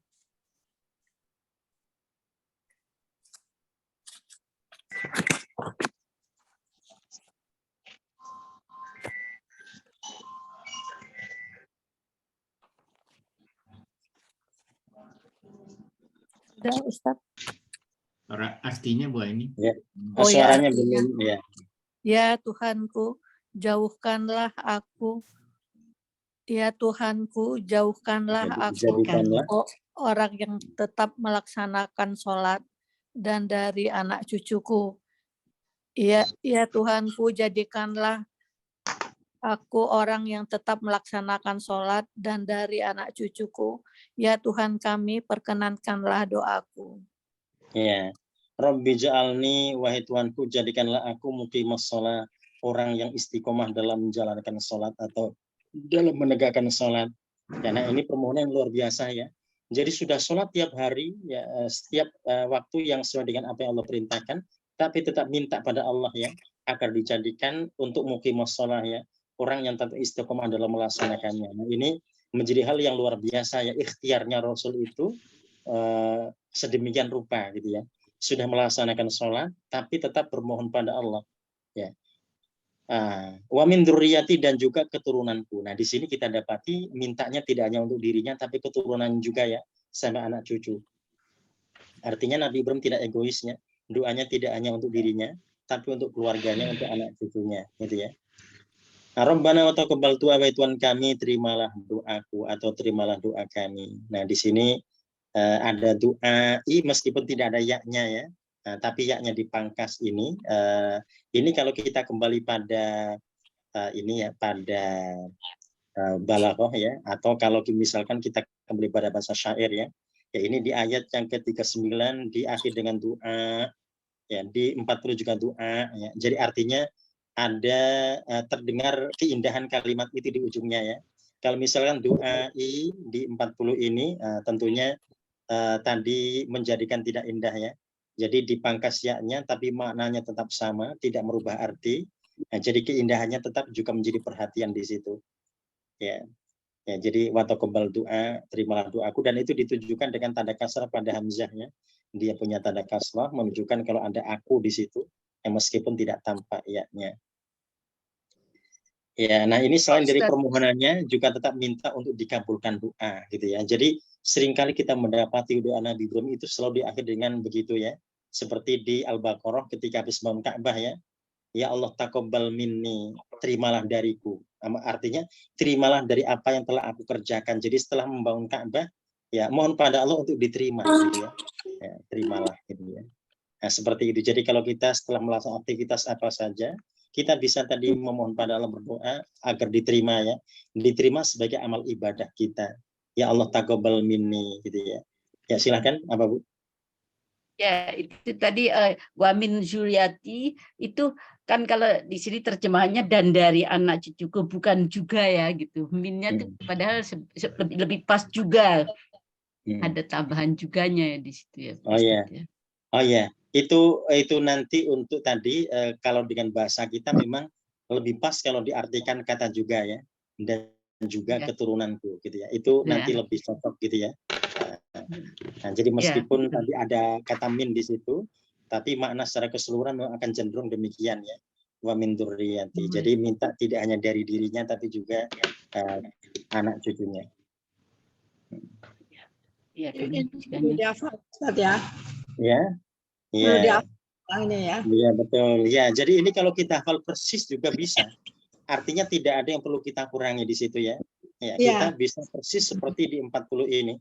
Sudah Ustaz?
Artinya Bu ini.
Ya.
Suaranya
belum ya.
Ya Tuhanku, jauhkanlah aku. Ya Tuhanku, jauhkanlah aku orang yang tetap melaksanakan sholat dan dari anak cucuku. Ya Tuhanku, jadikanlah aku orang yang tetap melaksanakan sholat dan dari anak cucuku. Ya Tuhan kami, perkenankanlah doaku.
Ya. Rabbi ja'alni, wahai Tuhanku, jadikanlah aku muqimas shalah, orang yang istiqomah dalam menjalankan sholat atau dalam menegakkan sholat. Karena ini permohonan yang luar biasa ya. Jadi sudah sholat tiap hari ya, setiap waktu yang sesuai dengan apa yang Allah perintahkan, tapi tetap minta pada Allah ya agar dijadikan untuk muqimas shalah ya, orang yang tetap istiqomah dalam melaksanakannya. Nah, ini menjadi hal yang luar biasa ya, ikhtiarnya Rasul itu sedemikian rupa gitu ya. sudah melaksanakan sholat, tapi tetap bermohon pada Allah. Ya. Wa min dzurriyyati, dan juga keturunanku. Nah, di sini kita dapati mintanya tidak hanya untuk dirinya, tapi keturunan juga ya, sama anak cucu. Artinya Nabi Ibrahim tidak egoisnya, doanya tidak hanya untuk dirinya, tapi untuk keluarganya, untuk anak cucunya, gitu ya. Rabbana wa taqabbal du'a, wahai Tuhan kami, terimalah doaku atau terimalah doa kami. Nah, di sini ada doa meskipun tidak ada yaknya ya, tapi yaknya dipangkas ini. Ini kalau kita kembali pada ini ya, pada balaghah ya, atau kalau misalkan kita kembali pada bahasa syair ya, ya ini di ayat yang ke-39 di akhir dengan doa, ya di 40 juga doa ya. Jadi artinya ada terdengar keindahan kalimat itu di ujungnya ya. Kalau misalkan doa di 40 ini tentunya tadi menjadikan tidak indah ya. Jadi dipangkas yaknya tapi maknanya tetap sama, tidak merubah arti. Nah, jadi keindahannya tetap juga menjadi perhatian di situ. Ya. Ya, jadi wa taqabbal doa, terimalah doaku, dan itu ditujukan dengan tanda kasrah pada hamzahnya. Dia punya tanda kasrah menunjukkan kalau ada aku di situ, meskipun tidak tampak yaknya. Ya, nah ini selain dari permohonannya juga tetap minta untuk dikabulkan doa gitu ya. Jadi seringkali kita mendapati doa Nabi Ibrahim itu selalu diakhiri dengan begitu ya. Seperti di Al-Baqarah ketika habis bangun Ka'bah ya. Ya Allah taqabbal minni, terimalah dariku. Artinya terimalah dari apa yang telah aku kerjakan. Jadi setelah membangun Ka'bah ya mohon pada Allah untuk diterima gitu ya. Ya, terimalah gitu ya. Nah, seperti itu. Jadi kalau kita setelah melakukan aktivitas apa saja, kita bisa tadi memohon pada Allah, berdoa agar diterima ya, diterima sebagai amal ibadah kita. Ya Allah taqabbal minni gitu ya. Ya silakan apa Bu?
Ya itu tadi wa min dzurriyyati itu kan kalau di sini terjemahannya dan dari anak cucuku, bukan juga ya gitu. Minnya tuh padahal lebih pas juga. Ada tambahan juganya ya di situ ya.
Oh iya. Ya. Oh ya. Itu nanti untuk tadi kalau dengan bahasa kita memang lebih pas kalau diartikan kata juga ya, dan juga keturunanku gitu ya, itu nanti lebih cocok gitu ya. Nah, jadi meskipun tadi ada kata min di situ, tapi makna secara keseluruhan akan cenderung demikian ya, wa min dzurriyyati. Jadi minta tidak hanya dari dirinya tapi juga anak cucunya.
Iya, ya.
Ya.
Iya. Ya.
Iya betul. Ya, jadi ini kalau kita hafal persis juga bisa. Artinya tidak ada yang perlu kita kurangi di situ ya. Ya, kita bisa persis seperti di 40 ini.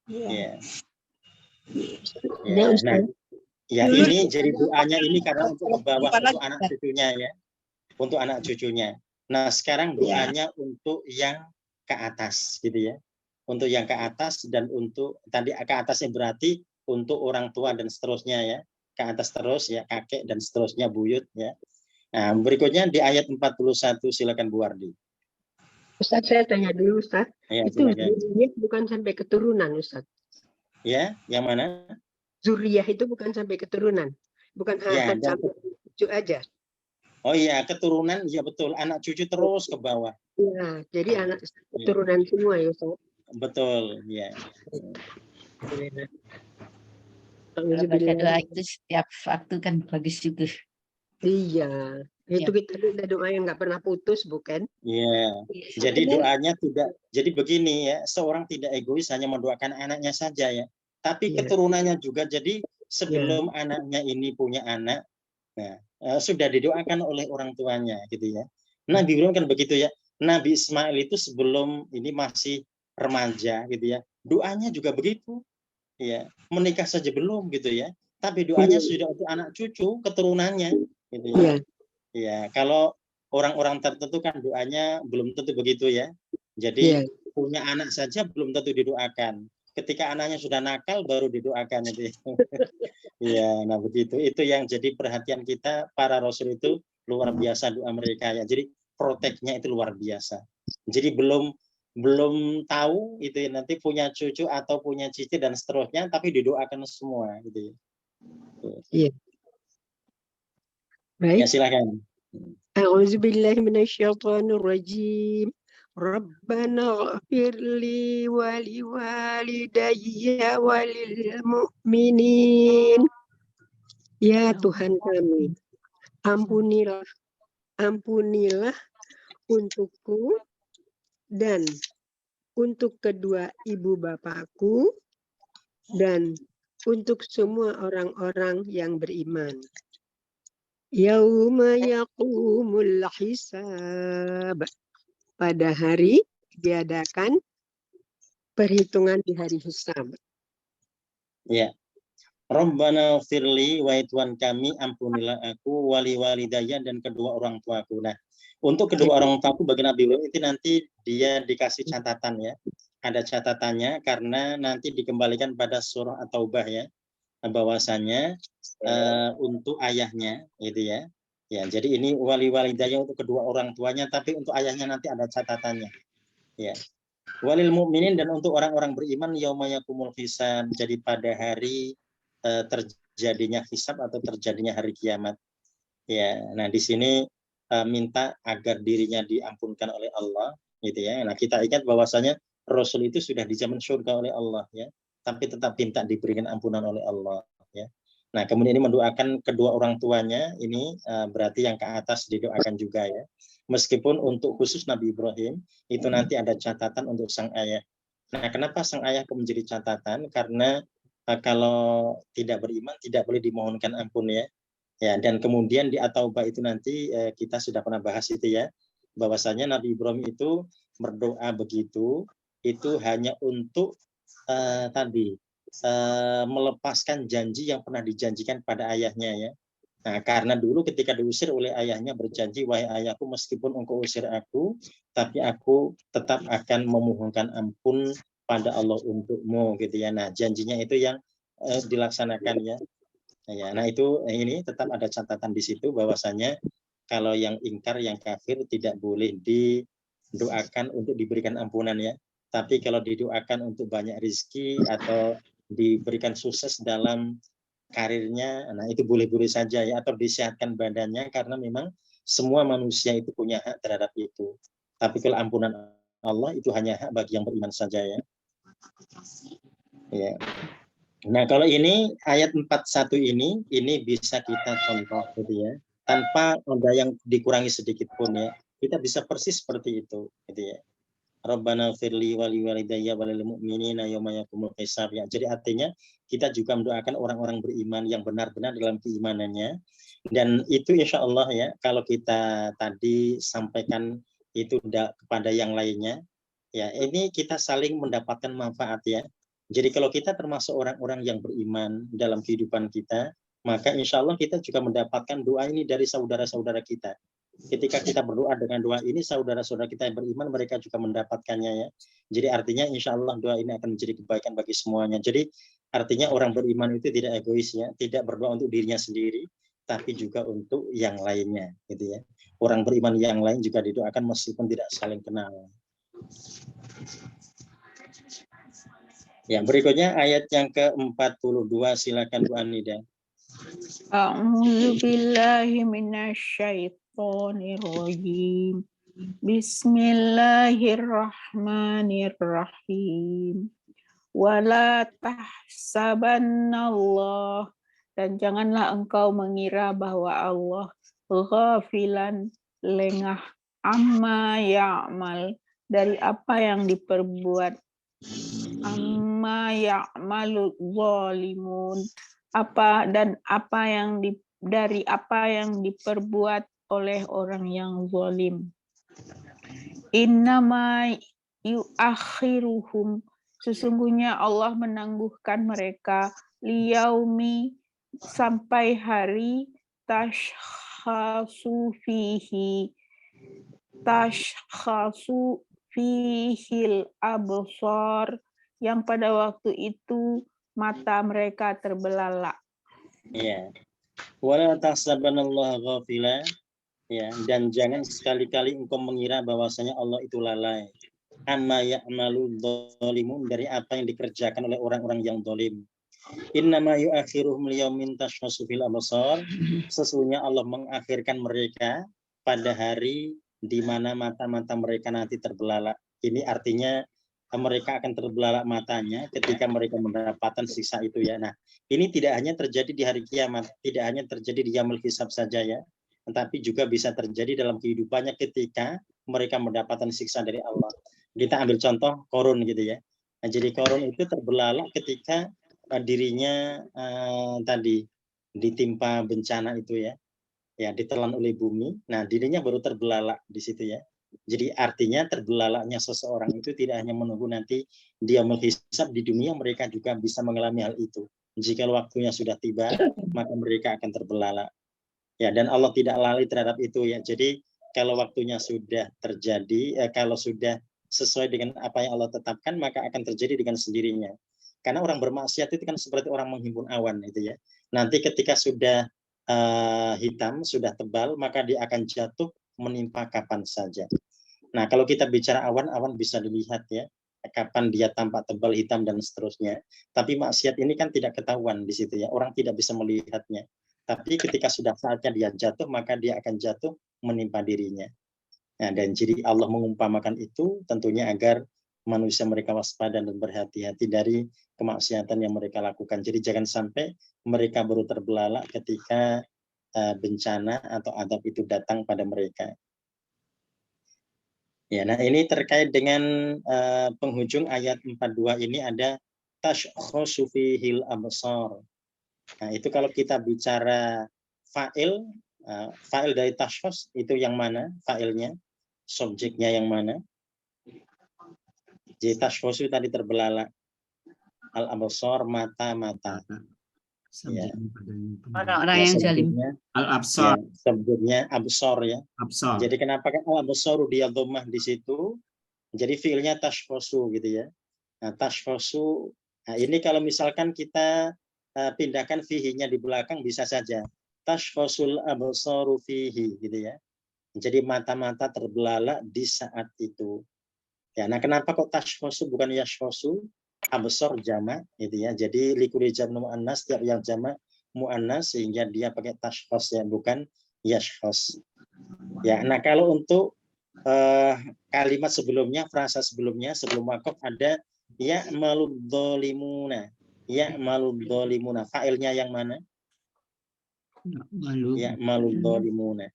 Ya. Ya. Nah, ya ini jadi doanya ini karena untuk ke bawah untuk anak cucunya ya. Untuk anak cucunya. Nah, sekarang doanya untuk yang ke atas gitu ya. Untuk yang ke atas dan untuk tadi ke atasnya berarti untuk orang tua dan seterusnya ya. Ke atas terus ya, kakek dan seterusnya, buyut ya. Nah, berikutnya di ayat 41 silakan Bu Wardi.
Ustaz, saya tanya dulu Ustaz. Ya, itu zuriyah bukan sampai keturunan Ustaz.
Ya, yang mana?
Zuriyah itu bukan sampai keturunan. Bukan hanya sampai cucu aja.
Oh iya, keturunan ya betul, anak cucu terus ke bawah.
Ya, jadi anak keturunan semua ya Ustaz.
Betul, ya.
Kalau baca doa itu setiap waktu kan bagus juga.
Iya, itu kita doa yang nggak pernah putus, bukan?
Iya. Jadi doanya tidak. Jadi begini ya, seorang tidak egois hanya mendoakan anaknya saja ya, tapi keturunannya juga. Jadi sebelum anaknya ini punya anak, nah sudah didoakan oleh orang tuanya, gitu ya. Nabi Ibrahim kan begitu ya. Nabi Ismail itu sebelum ini masih remaja, gitu ya. Doanya juga begitu. Ya, menikah saja belum gitu ya, tapi doanya sudah untuk anak cucu keturunannya gitu ya. Ya, kalau orang-orang tertentu kan doanya belum tentu begitu ya. Jadi punya anak saja belum tentu didoakan. Ketika anaknya sudah nakal baru didoakan itu. Ya, nah begitu. Itu yang jadi perhatian kita, para rasul itu luar biasa doa mereka ya. Jadi proteknya itu luar biasa. Jadi belum tahu itu ya, nanti punya cucu atau punya cici dan seterusnya, tapi didoakan semua gitu ya.
Iya. Baik.
Ya silakan.
A'udzubillahi minasyaitonirrajim. Rabbana ighfirli wa liwalidayya walil mu'minin Ya Tuhan kami, ampunilah untukku dan untuk kedua ibu bapakku dan untuk semua orang-orang yang beriman. Yauma yaqumul hisab. Pada hari diadakan perhitungan di hari hisab.
Ya. Rabbana firli, wahai Tuhan kami, ampunilah aku, wali walidaya, dan kedua orang tuaku. Nah, untuk kedua orang tuaku bagi Nabi Ibrahim itu nanti dia dikasih catatan ya. Ada catatannya karena nanti dikembalikan pada surah At-Taubah ya. Bahwasanya untuk ayahnya gitu ya. Ya, jadi ini wali walidaya untuk kedua orang tuanya, tapi untuk ayahnya nanti ada catatannya. Ya. Walil mukminin, dan untuk orang-orang beriman yauma yaqumul hisab. Jadi pada hari terjadinya hisab atau terjadinya hari kiamat. Ya, nah di sini minta agar dirinya diampunkan oleh Allah, gitu ya. Nah kita ingat bahwasanya Rasul itu sudah dijamin surga oleh Allah ya, tapi tetap minta diberikan ampunan oleh Allah ya. Nah kemudian ini mendoakan kedua orang tuanya, ini berarti yang ke atas didoakan juga ya. Meskipun untuk khusus Nabi Ibrahim itu nanti ada catatan untuk sang ayah. Nah kenapa sang ayah menjadi catatan? Karena kalau tidak beriman tidak boleh dimohonkan ampun ya. Ya, dan kemudian di At-Taubah itu nanti kita sudah pernah bahas itu ya, bahwasanya Nabi Ibrahim itu berdoa begitu itu hanya untuk melepaskan janji yang pernah dijanjikan pada ayahnya ya. Nah, karena dulu ketika diusir oleh ayahnya berjanji, wahai ayahku, meskipun engkau usir aku, tapi aku tetap akan memohonkan ampun pada Allah untukmu gitu ya. Nah, janjinya itu yang dilaksanakan ya. Ya, nah itu ini tetap ada catatan di situ bahwasanya kalau yang ingkar, yang kafir tidak boleh didoakan untuk diberikan ampunan ya. Tapi kalau didoakan untuk banyak rezeki atau diberikan sukses dalam karirnya, nah itu boleh-boleh saja ya, atau disehatkan badannya, karena memang semua manusia itu punya hak terhadap itu. Tapi kalau ampunan Allah itu hanya hak bagi yang beriman saja ya. Ya. Nah, kalau ini ayat 41 ini bisa kita contoh gitu ya. Tanpa ada yang dikurangi sedikit pun ya. Kita bisa persis seperti itu gitu ya. Rabbana firli wali walidayya walil mu'minina yauma yaqumul hisab ya. Jadi artinya kita juga mendoakan orang-orang beriman yang benar-benar dalam keimanannya, dan itu insya Allah ya, kalau kita tadi sampaikan itu kepada yang lainnya ya, ini kita saling mendapatkan manfaat ya. Jadi kalau kita termasuk orang-orang yang beriman dalam kehidupan kita, maka insya Allah kita juga mendapatkan doa ini dari saudara-saudara kita. Ketika kita berdoa dengan doa ini, saudara-saudara kita yang beriman mereka juga mendapatkannya ya. Jadi artinya insya Allah doa ini akan menjadi kebaikan bagi semuanya. Jadi artinya orang beriman itu tidak egois ya, tidak berdoa untuk dirinya sendiri, tapi juga untuk yang lainnya gitu ya. Orang beriman yang lain juga didoakan meskipun tidak saling kenal. Ya, berikutnya ayat yang ke-42, silakan Bu Anida.
A'udzu billahi minasyaitonirrajim. Bismillahirrahmanirrahim. Wala tahsabannallah, dan janganlah engkau mengira bahwa Allah ghafilan, lengah, amma ya'mal, dari apa yang diperbuat, amma ya'malu zalimun, dari apa yang diperbuat oleh orang yang zalim. Innama yuakhiruhum, sesungguhnya Allah menangguhkan mereka, liyaumi, sampai hari tashkhasu fihil absar, yang pada waktu itu mata mereka terbelalak.
Ya. Wala tahsabanallaha ghafila, ya, dan jangan sekali-kali engkau mengira bahwasanya Allah itu lalai. Amma ya'malu dzalimun, dari apa yang dikerjakan oleh orang-orang yang zalim. Innama yu'akhiruhum liyaumin tashkhasu fil absar, sesungguhnya Allah mengakhirkan mereka pada hari di mana mata-mata mereka nanti terbelalak. Ini artinya mereka akan terbelalak matanya ketika mereka mendapatkan siksa itu ya. Nah, ini tidak hanya terjadi di hari kiamat, tidak hanya terjadi di yaumul hisab saja ya, tetapi juga bisa terjadi dalam kehidupannya ketika mereka mendapatkan siksa dari Allah. Kita ambil contoh Korun gitu ya. Nah, jadi Korun itu terbelalak ketika dirinya tadi ditimpa bencana itu ya, ditelan oleh bumi. Nah, dirinya baru terbelalak di situ ya. Jadi artinya terbelalaknya seseorang itu tidak hanya menunggu nanti dia menghisab di dunia, mereka juga bisa mengalami hal itu. Jika waktunya sudah tiba, maka mereka akan terbelalak. Ya, dan Allah tidak lalai terhadap itu ya. Jadi kalau waktunya sudah terjadi, kalau sudah sesuai dengan apa yang Allah tetapkan, maka akan terjadi dengan sendirinya. Karena orang bermaksiat itu kan seperti orang menghimpun awan itu ya. Nanti ketika sudah hitam, sudah tebal, maka dia akan jatuh menimpa kapan saja. Nah, kalau kita bicara awan, awan bisa dilihat ya, kapan dia tampak tebal, hitam, dan seterusnya. Tapi maksiat ini kan tidak ketahuan di situ ya, orang tidak bisa melihatnya. Tapi ketika sudah saatnya dia jatuh, maka dia akan jatuh menimpa dirinya. Nah, dan jadi Allah mengumpamakan itu tentunya agar manusia mereka waspada dan berhati-hati dari kemaksiatan yang mereka lakukan. Jadi jangan sampai mereka baru terbelalak ketika bencana atau adab itu datang pada mereka. Ya, nah ini terkait dengan penghujung ayat 42 ini ada tashkhasu fihil absar. Nah, itu kalau kita bicara fa'il, fa'il dari tashkhas itu yang mana? Fa'ilnya, subjeknya yang mana? Jadi tashkhasu tadi terbelalak. Al-absar, mata-mata. Ya.
Orang-orang yang zalim.
Al-absar.
Ya, sebutnya absor ya.
Absor.
Jadi kenapa kan al-absaru dia dhammah di situ? Jadi fiilnya tashkhasu gitu ya. Nah, tashkhasu, nah ini kalau misalkan kita pindahkan fihinya di belakang bisa saja. Tashkhasul absaru fihi gitu ya. Jadi mata-mata terbelalak di saat itu. Ya, nah kenapa kok tashkhasu bukan yashkhasu? Absor jamak gitu ya. Jadi likuli jam'u muannas, setiap yang jamak muannas sehingga dia pakai tashkhas ya, bukan yashkhas. Ya, nah kalau untuk kalimat sebelumnya, frasa sebelumnya sebelum waqaf ada ya'malud dzalimuna. Ya'malud dzalimuna. Fa'ilnya yang mana? Ya'malud dzalimuna.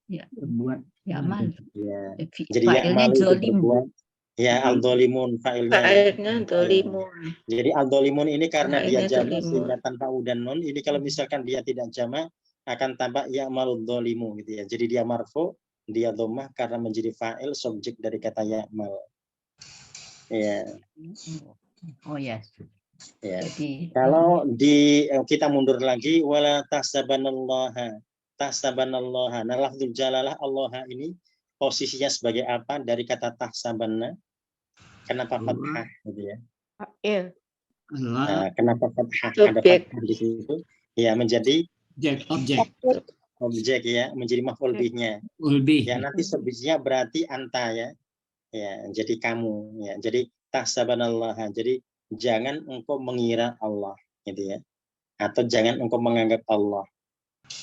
Ya, berbuat ya'mal.
Ya. Jadi ya'mal itu berbuat. Ya, al-dholimun fa'ilnya.
Fa'ilnya dholimun.
Jadi al-dholimun ini karena dia jamak
Dholimun.
sehingga tanpa u dan nun. Ini kalau misalkan dia tidak jamak akan tampak ya'malud dholimu gitu ya. Jadi dia marfu, dia dhammah karena menjadi fa'il subjek dari kata ya'mal. Ya.
Oh ya.
Ya.
Jadi
Kalau kita mundur lagi wala tahsabanallaha. Tahsabanallaha. Nah, lafzul jalalah Allah ini posisinya sebagai apa dari kata tahsabanna? Kenapa fathah gitu ya?
Fa'il.
Nah, kenapa fathah? Ada fathah di situ? Ya, menjadi objek ya, menjadi maf'ul bihnya. Ya, nanti sebisnya berarti anta ya. Ya, jadi kamu ya. Jadi tahsabanallaha. Jadi jangan engkau mengira Allah gitu ya. Atau jangan engkau menganggap Allah.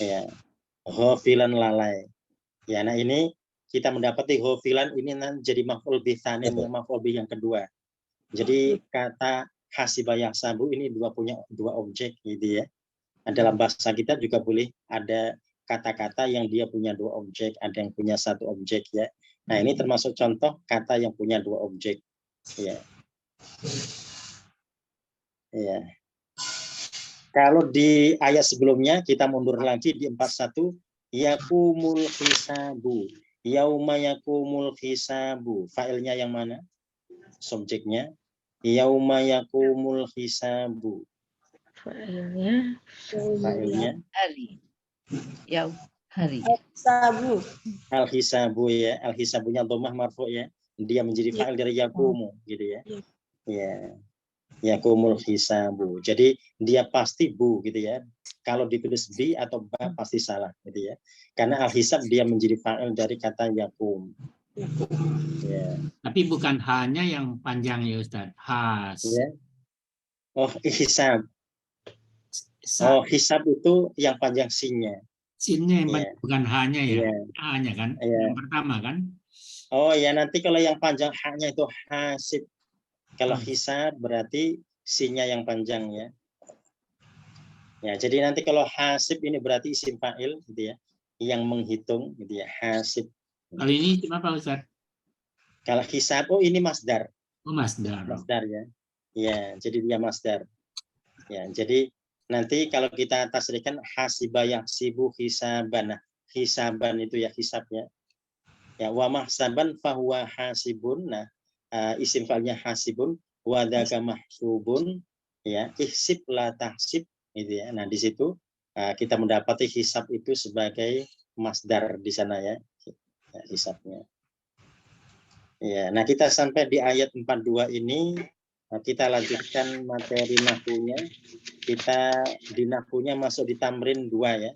Ya. Ghafilan lalai. Ya, nah ini kita mendapati ghafilan ini jadi maf'ul bih tsani, maf'ul bih yang kedua. Jadi kata hasiba yahsabu ini punya dua objek gitu ya. Dalam bahasa kita juga boleh ada kata-kata yang dia punya dua objek, ada yang punya satu objek ya. Nah, ini termasuk contoh kata yang punya dua objek. Ya. Ya. Kalau di ayat sebelumnya kita mundur lagi di 41 yakumul hisabu. Yauma yakumul hisabu. Fa'ilnya yang mana? Subjeknya. Yauma yakumul hisabu.
Fa'ilnya
hari. Ya, hari.
Al-hisabu.
Al-hisabu ya. Al-hisabunya dhammah marfu ya. Dia menjadi fa'il dari yakumu gitu ya. Ya. Yakumul hisabu. Jadi dia pasti bu gitu ya. Kalau ditulis bi atau ba pasti salah gitu ya. Karena al-hisab dia menjadi fa'il dari kata yakum. Ya.
Tapi bukan hanya yang panjang ya Ustaz. Has.
Ya. Oh, hisab. Oh, hisab itu yang panjang sinnya.
Sinnya yang
ya.
bukan hanya ya.
Ya.
Hanya kan.
Ya.
Yang pertama kan.
Oh ya, nanti kalau yang panjang haknya itu hasib. Kalau hisab berarti sinya yang panjang ya. Ya, jadi nanti kalau hasib ini berarti isim fa'il gitu ya. Yang menghitung gitu ya, hasib.
Kalau ini apa Ustaz?
Kalau hisab, oh ini masdar.
Oh, masdar.
Masdar ya. Ya, jadi dia masdar. Ya, jadi nanti kalau kita tasrihkan hasiba yahsibu hisaban. Nah, hisaban itu ya hisabnya. Ya, wa mahsaban fahuwa hasibun. Nah, isim fa'ilnya hasibun, wa dzaka mahsubun, ya, ihsib la tahsib gitu ya. Nah, di situ kita mendapati hisab itu sebagai masdar di sana ya. Ya, hisabnya. Ya, nah kita sampai di ayat 42 ini, kita lanjutkan materi nahwunya. Kita di nahwunya masuk di tamrin 2 ya.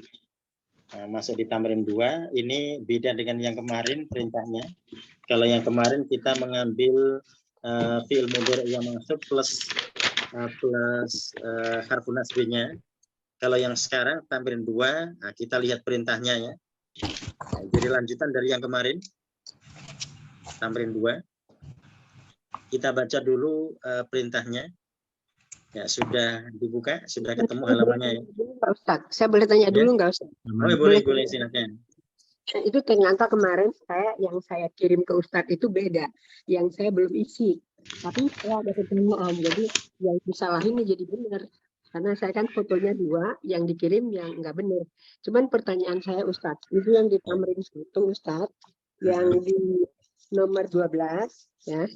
Nah, masuk di tamrin 2, ini beda dengan yang kemarin perintahnya. Kalau yang kemarin kita mengambil fi'il mudhari yang masuk plus harfu nasbinya. Kalau yang sekarang tamrin 2, nah, kita lihat perintahnya ya. Nah, jadi lanjutan dari yang kemarin. Tamrin 2. Kita baca dulu perintahnya. Ya, sudah dibuka, sudah ketemu halamannya ya.
Pak Ustadz, saya boleh tanya dulu nggak Ustadz?
Oh, boleh silakan.
Itu ternyata kemarin yang saya kirim ke Ustadz itu beda, yang saya belum isi. Tapi saya ada pertanyaan, jadi yang disalahin jadi benar. Karena saya kan fotonya 2, yang dikirim yang nggak benar. Cuman pertanyaan saya Ustadz, itu yang di tamrin 1 Ustadz, yang di nomor 12 ya.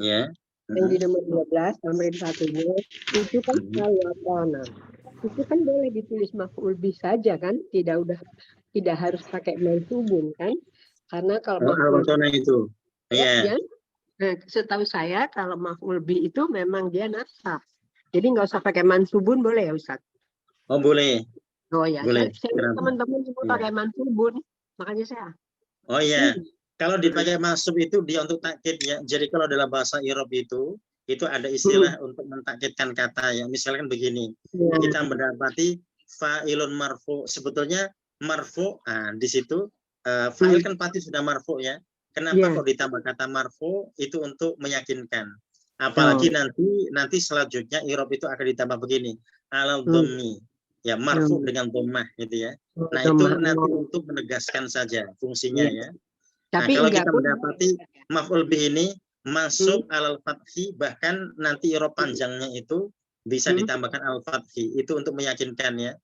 Yang di nomor 12 tamrin 1-nya itu kan al-wakana. Itu kan boleh ditulis maf'ul bih saja kan, tidak harus pakai mansubun kan, karena kalau maf'ul
itu
ya, nah, setahu saya kalau maf'ul bih itu memang dia nasab, jadi nggak usah pakai mansubun, boleh ya Ustaz?
Oh boleh.
Oh ya,
boleh.
Teman-teman semua pakai mansubun, makanya saya.
Oh iya. Kalau dipakai mansub itu dia untuk takkid ya. Jadi kalau dalam bahasa Arab itu ada istilah untuk mentakkidkan kata ya. Misalkan begini, kita mendapati fa'ilun marfu. Sebetulnya marfu, di situ fa'il kan pasti sudah marfu ya. Kenapa kok ditambah kata marfu? Itu untuk meyakinkan. Apalagi nanti selanjutnya Arab itu akan ditambah begini, alal dhammi. Ya, marfu dengan dhammah gitu ya. Nah, itu nanti untuk menegaskan saja fungsinya ya. Nah, kalau kita mendapati maf'ul bih ini masuk alal fathi, bahkan nanti i'rab panjangnya itu bisa ditambahkan al fathi, itu untuk meyakinkan ya.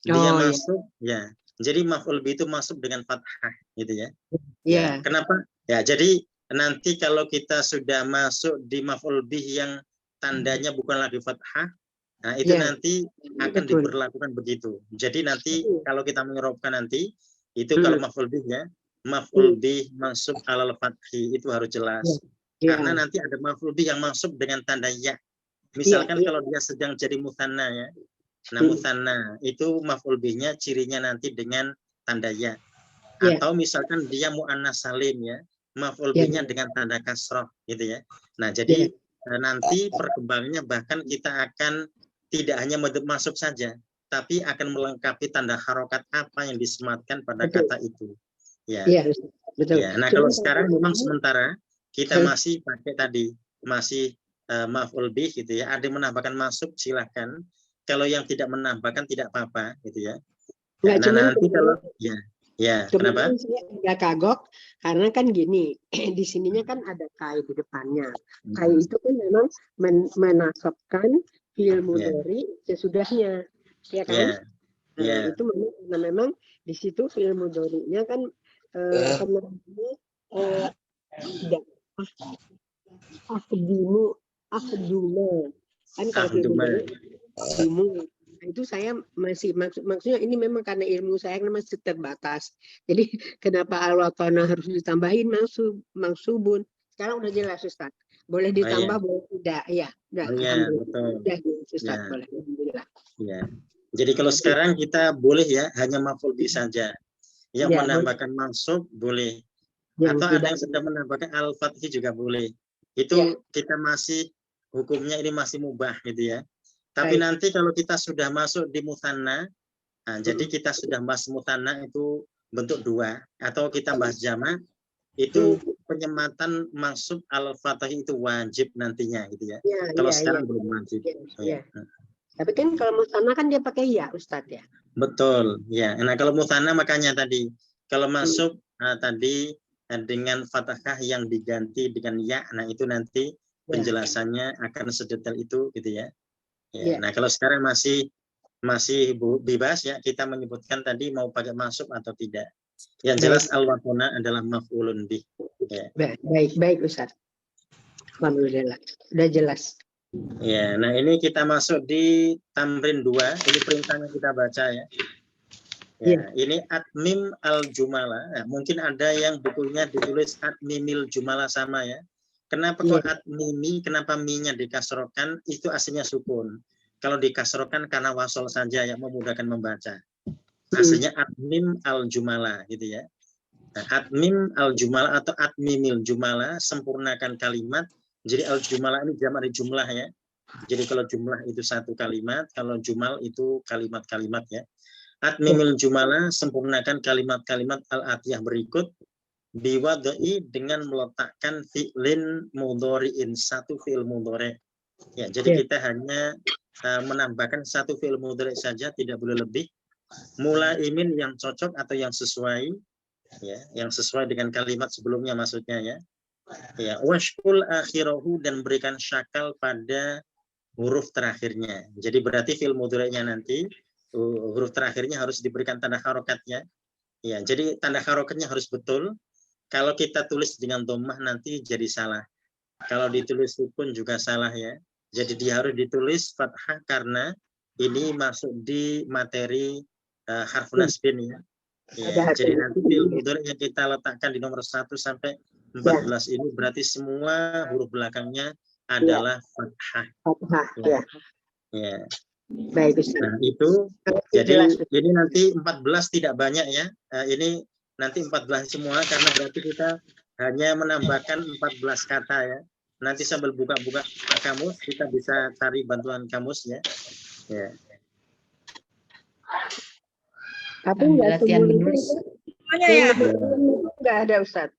Dia masuk ya. Jadi maf'ul bih itu masuk dengan fathah gitu ya. Ya. Kenapa? Ya, jadi nanti kalau kita sudah masuk di maf'ul bih yang tandanya bukan lagi fathah, nah itu nanti akan diberlakukan begitu. Jadi nanti kalau kita mengerobkan nanti itu kalau maf'ul bih ya, maf'ul bih masuk alal fathi itu harus jelas. Karena nanti ada maf'ul bih yang masuk dengan tanda ya. Misalkan kalau dia sedang jadi mutsanna ya. Nah, mutsanna itu maf'ul bihnya cirinya nanti dengan tanda ya. Atau misalkan dia muannas salim ya, maf'ul bihnya dengan tanda kasrah gitu ya. Nah, jadi nanti perkembangannya bahkan kita akan tidak hanya masuk saja, tapi akan melengkapi tanda harokat apa yang disematkan pada kata itu. Ya. Betul. Ya. Nah, kalau sekarang memang sementara kita masih pakai tadi, masih maf'ul bih gitu ya. Ada yang menambahkan masuk silahkan. Kalau yang tidak menambahkan tidak apa-apa gitu ya. Nah, nanti kalau kenapa?
Saya agak kagok karena kan gini, di sininya kan ada kai di depannya. Kai itu kan memang menasabkan fi'il mudhari sesudahnya, ya kan? Nah, itu memang di situ fi'il mudhari'nya kan akhduma kan, kalau fi'il itu saya masih maksudnya ini memang karena ilmu saya masih terbatas. Jadi kenapa al-wakana harus ditambahin mansubun? Sekarang udah jelas Ustaz. Boleh ditambah, boleh tidak. Ya,
betul.
Ustaz, boleh. Alhamdulillah.
Ya. Jadi kalau sekarang kita boleh ya hanya maf'ul bih saja. Yang menambahkan mansub boleh. Atau ada yang sedang menambahkan al-fathi juga boleh. Itu kita masih hukumnya ini masih mubah gitu ya. Tapi nanti kalau kita sudah masuk di mutsanna, jadi kita sudah bahas mutsanna itu bentuk 2, atau kita bahas jamak itu penyematan maksud al-fatah itu wajib nantinya gitu ya.
Ya,
Kalau
ya,
sekarang
ya.
belum wajib.
Ya. Tapi kan kalau musanna kan dia pakai ya Ustadz ya.
Betul, ya. Nah kalau musanna makanya tadi kalau masuk tadi dengan fathah yang diganti dengan ya, nah itu nanti penjelasannya akan sedetail itu gitu ya. Ya. Nah kalau sekarang masih bebas ya, kita menyebutkan tadi mau pakai masuk atau tidak. Yang jelas al-watuna adalah maf'ulun bih. Ya.
Baik Ustaz. Alhamdulillah, sudah jelas.
Ya, nah ini kita masuk di tamrin 2, ini perintahnya kita baca ya. Ya, ini atmim al-jumala. Nah, mungkin ada yang bukunya ditulis atmimil jumala sama ya. Kenapa kok atmimi, kenapa mi-nya dikasrokan, itu aslinya sukun. Kalau dikasrokan karena wasol saja yang memudahkan membaca. Aslinya atmim al-jumala gitu ya. Nah, atmim al-jumala atau atmimil jumala, sempurnakan kalimat. Jadi al-jumala ini jamak dari jumlah ya. Jadi kalau jumlah itu satu kalimat, kalau jumal itu kalimat-kalimat ya. Atmimil jumala, sempurnakan kalimat-kalimat al-atiyah berikut. Biwadai, dengan meletakkan fi'lin mudhari'in, satu fi'il mudhari'. Ya, jadi kita hanya menambahkan satu fi'il mudhari' saja, tidak boleh lebih. Mulaimin, yang cocok atau yang sesuai ya, yang sesuai dengan kalimat sebelumnya maksudnya ya. Ya, washkul akhirahu, dan berikan syakal pada huruf terakhirnya. Jadi berarti fi'il mudhari'nya nanti huruf terakhirnya harus diberikan tanda harokatnya. Ya, jadi tanda harokatnya harus betul. Kalau kita tulis dengan dhammah nanti jadi salah. Kalau ditulis sukun juga salah ya. Jadi dia harus ditulis fathah karena ini masuk di materi harfun nasbin ya. Ya, jadi nanti fi'il mudhari' yang kita letakkan di nomor 1 sampai 14 ini berarti semua huruf belakangnya adalah fathah.
Fathah,
ya. Ya.
Baik, Ustaz.
Nah, itu jadi ini nanti 14 tidak banyak ya. Ini nanti 14 semua karena berarti kita hanya menambahkan 14 kata ya. Nanti sambil buka-buka kamus kita bisa cari bantuan kamus ya. Ya.
Tapi latihan menulis. Enggak ada Ustaz.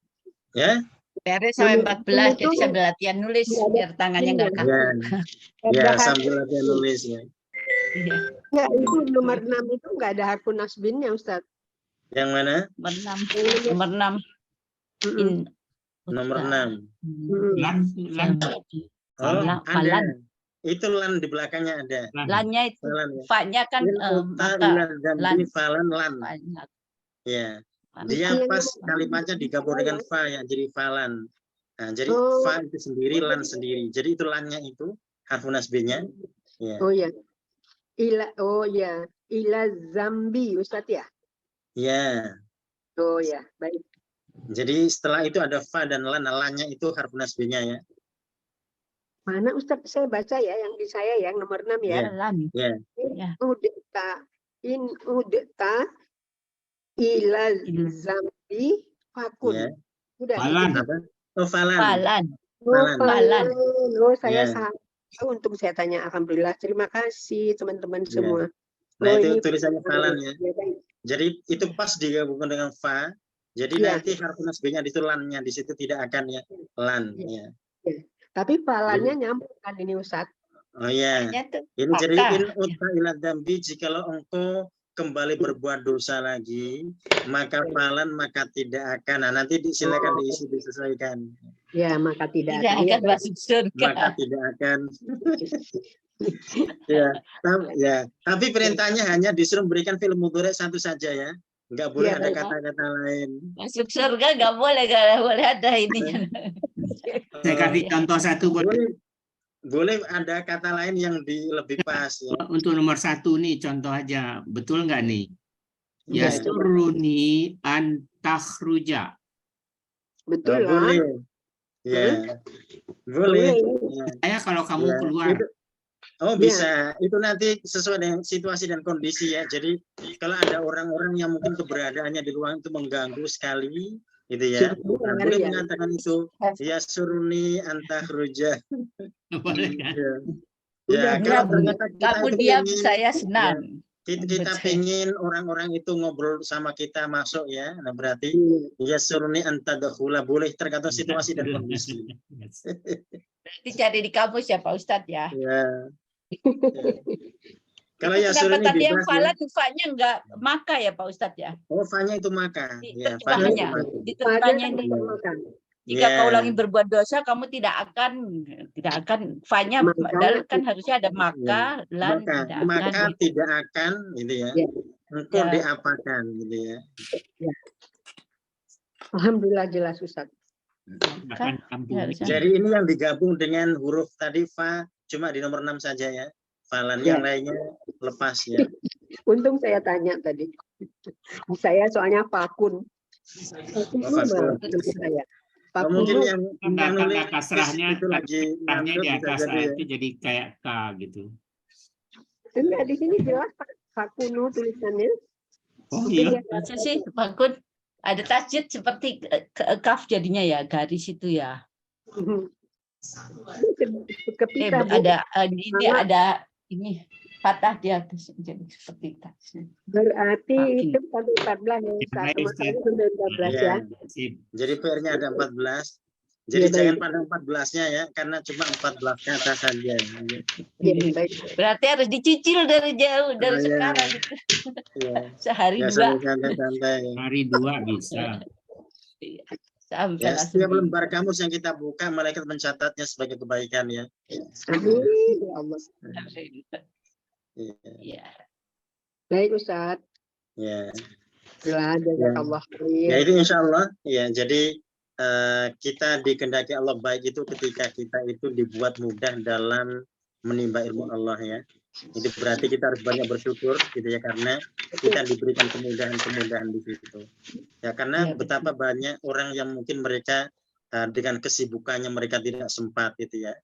Ya.
Beres sampai 14, jadi sambil latihan nulis biar tangannya nggak kaku.
Ya, sambil latihan nulis ya.
Enggak, itu nomor 6 itu enggak ada harfun nasbinnya Ustaz.
Yang mana?
Nomor 6.
Nomor 6.
Lan.
Oh, ada. Itu lan di belakangnya ada.
Lannya itu fa-nya kan
falan lan. Ya. Dia pas kalimatnya digabung dengan fa ya, jadi falan. Nah, jadi fa itu sendiri, lan sendiri. Jadi itu lannya itu harfun nasbinnya. Ya.
Oh ya. Ila zambi Ustaz ya.
Ya.
Oh ya, baik.
Jadi setelah itu ada fa dan lan, lannya itu harfun nasbinnya ya.
Mana Ustaz, saya baca ya yang di saya yang nomor 6 ya.
Ya.
In udta ila zambi fakun. Sudah.
Falan.
Oh, falan.
Falan. Oh, saya salah. Untuk saya tanya, alhamdulillah, terima kasih teman-teman semua.
Nah, itu tulisannya falan ya. Jadi itu pas digabungkan dengan fa. Jadi nanti harfun nasbinnya itu lannya, di situ tidak akan ya lan ya.
Tapi falannya nyambung kan ini Ustaz.
Oh ya. Ini jadi in uta ila dambi, jikalau engkau kembali berbuat dosa lagi, maka falan maka tidak akan. Nah, nanti silakan diisi disesuaikan.
Ya, maka tidak
akan masuk surga.
Maka tidak akan. ya. Tapi perintahnya hanya disuruh berikan fi'il mudhari' satu saja ya. Enggak boleh ada kata-kata lain.
Masuk surga enggak boleh ada ininya.
Saya kasih contoh satu
boleh ada kata lain yang lebih pas ya.
Untuk nomor 1 nih contoh aja, betul nggak nih? Yasuruni antakhruja.
Betul.
Boleh. Ya. Boleh.
Saya kalau kamu keluar.
Bisa. Itu nanti sesuai dengan situasi dan kondisi ya. Jadi kalau ada orang-orang yang mungkin keberadaannya di ruang itu mengganggu sekali, gitu ya. Nah, boleh mengatakan itu ya suruni antakhruja.
Boleh kan?
Ya, kalau ternyata
kamu diam saya senang.
kita pengen orang-orang itu ngobrol sama kita masuk ya. Nah berarti ya suruni antadakhula, boleh tergantung situasi dan kondisi.
Berarti cari di kamus ya Pak Ustadz ya.
Ya. Kalau
Itu
ya
kenapa
suruni
tadi yang
bebas
fala
ya.
tufanya enggak maka ya Pak Ustadz ya?
Oh, fanya itu maka.
Di
Ya, fanya itu
terjemahannya,
maka.
di terjemahannya ini. Jika kau ulangi berbuat dosa, kamu tidak akan fanya, padahal kan harusnya ada maka, lan,
maka
gitu.
tidak akan, gitu ya. Engkau diapakan, gitu ya.
Alhamdulillah jelas Ustaz.
Jadi ini yang digabung dengan huruf tadi fa, cuma di nomor 6 saja ya. Falan yang lainnya lepas ya.
Untung saya tanya tadi. Saya soalnya fakun. Saya.
Mungkin yang
tanda kasrahnya
itu lagi
di atas itu jadi kayak K gitu.
Enggak, di sini jelas fakunu tulisannya.
Oh iya.
Masa sih fakun ada tasjid seperti kaf jadinya ya, garis itu ya. Ada ini ada ini patah di atas jadi seperti tasjid.
Berarti itu sampai 14 ya. Sampai 14 ya.
Jadi PR-nya ada 14. Jadi jangan pada 14-nya ya, karena cuma 14 kata saja.
Berarti harus dicicil dari jauh, dari sekarang. Sehari dua.
Hari 2 bisa.
Sampai
setiap lembar kamus yang kita buka, malaikat mencatatnya sebagai kebaikan ya.
Amin. Ya Allah.
Ya.
Baik Ustaz.
Ya.
Ya
itu insya Allah ya. Jadi kita dikehendaki Allah baik itu ketika kita itu dibuat mudah dalam menimba ilmu Allah ya. Itu berarti kita harus banyak bersyukur gitu ya, karena kita diberikan kemudahan-kemudahan di situ. Ya karena betapa banyak orang yang mungkin mereka dengan kesibukannya mereka tidak sempat gitu ya.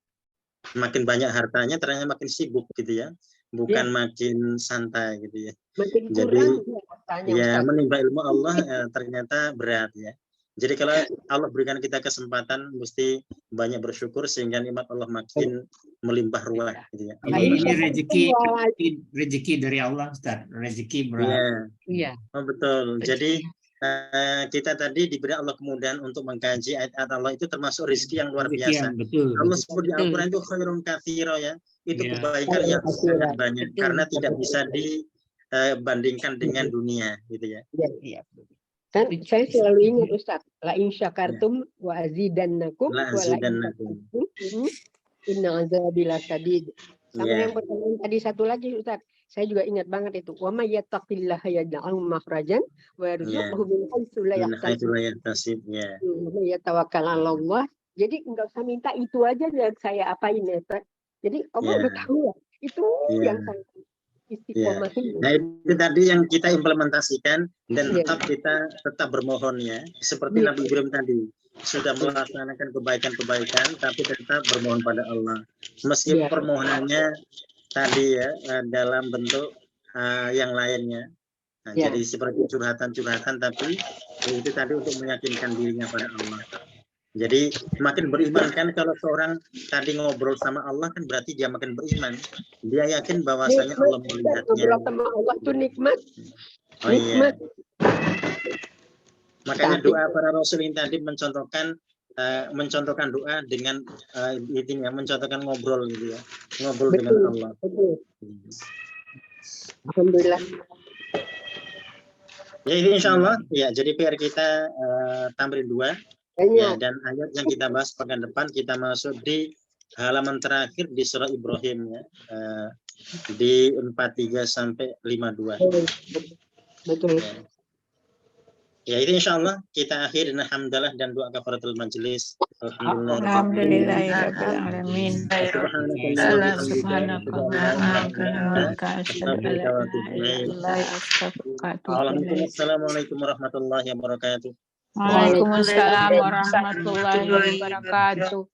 Makin banyak hartanya ternyata makin sibuk gitu ya. Bukan makin santai gitu ya. Jadi ya menimba ilmu Allah ternyata berat ya. Jadi kalau Allah berikan kita kesempatan mesti banyak bersyukur sehingga nikmat Allah makin melimpah ruah gitu ya.
Ini rezeki dari Allah Ustaz, rezeki berat.
Iya.
Oh, betul. Jadi kita tadi diberi Allah kemudahan untuk mengkaji ayat-ayat Allah, itu termasuk rezeki yang luar biasa. Allah sebut di Al-Quran itu khairun katsira ya. Itu kebaikan yang sangat banyak karena tidak bisa dibandingkan dengan dunia gitu ya.
Iya. Kan saya selalu ingat Ustaz, la in syakartum wa azidannakum wa la in kafartum inna azabi lasyadid. Sama yang pertanyaan tadi satu lagi Ustaz, saya juga ingat banget itu. Wa may yattaqillaha yaj'al makhrajan wa yarzuqhu min haitsu la yahtasib. Wa may yatawakkal 'ala Allah. Jadi enggak usah minta itu aja yang saya apain ya, Ustaz. Jadi Allah udah tahu ya. Itu yang saya istiqomah.
Nah itu tadi yang kita implementasikan dan kita tetap bermohon ya. Seperti Nabi Ibrahim tadi sudah melaksanakan kebaikan-kebaikan tapi tetap bermohon pada Allah. Meski permohonannya tadi ya dalam bentuk yang lainnya. Nah, jadi seperti curhatan-curhatan tapi itu tadi untuk meyakinkan dirinya pada Allah. Jadi makin beriman kan kalau seorang tadi ngobrol sama Allah kan berarti dia makin beriman. Dia yakin bahwasanya Allah melihatnya.
Ngobrol sama Allah itu nikmat.
Oh iya. Makanya doa para rasul ini tadi mencontohkan doa dengan intinya mencontohkan ngobrol gitu ya. Ngobrol dengan Allah.
Alhamdulillah.
Ya ini insya Allah ya. Jadi PR kita tamrin 2. Ya, dan ayat yang kita bahas pekan depan kita masuk di halaman terakhir di surah Ibrahim ya, di 43 sampai 52.
Betul.
Ya itu insya Allah kita akhir dengan hamdalah dan doa kafaratul majelis.
Alhamdulillahirobbilalamin.
Assalamualaikum warahmatullahi wabarakatuh.
Waalaikumsalam warahmatullahi wabarakatuh.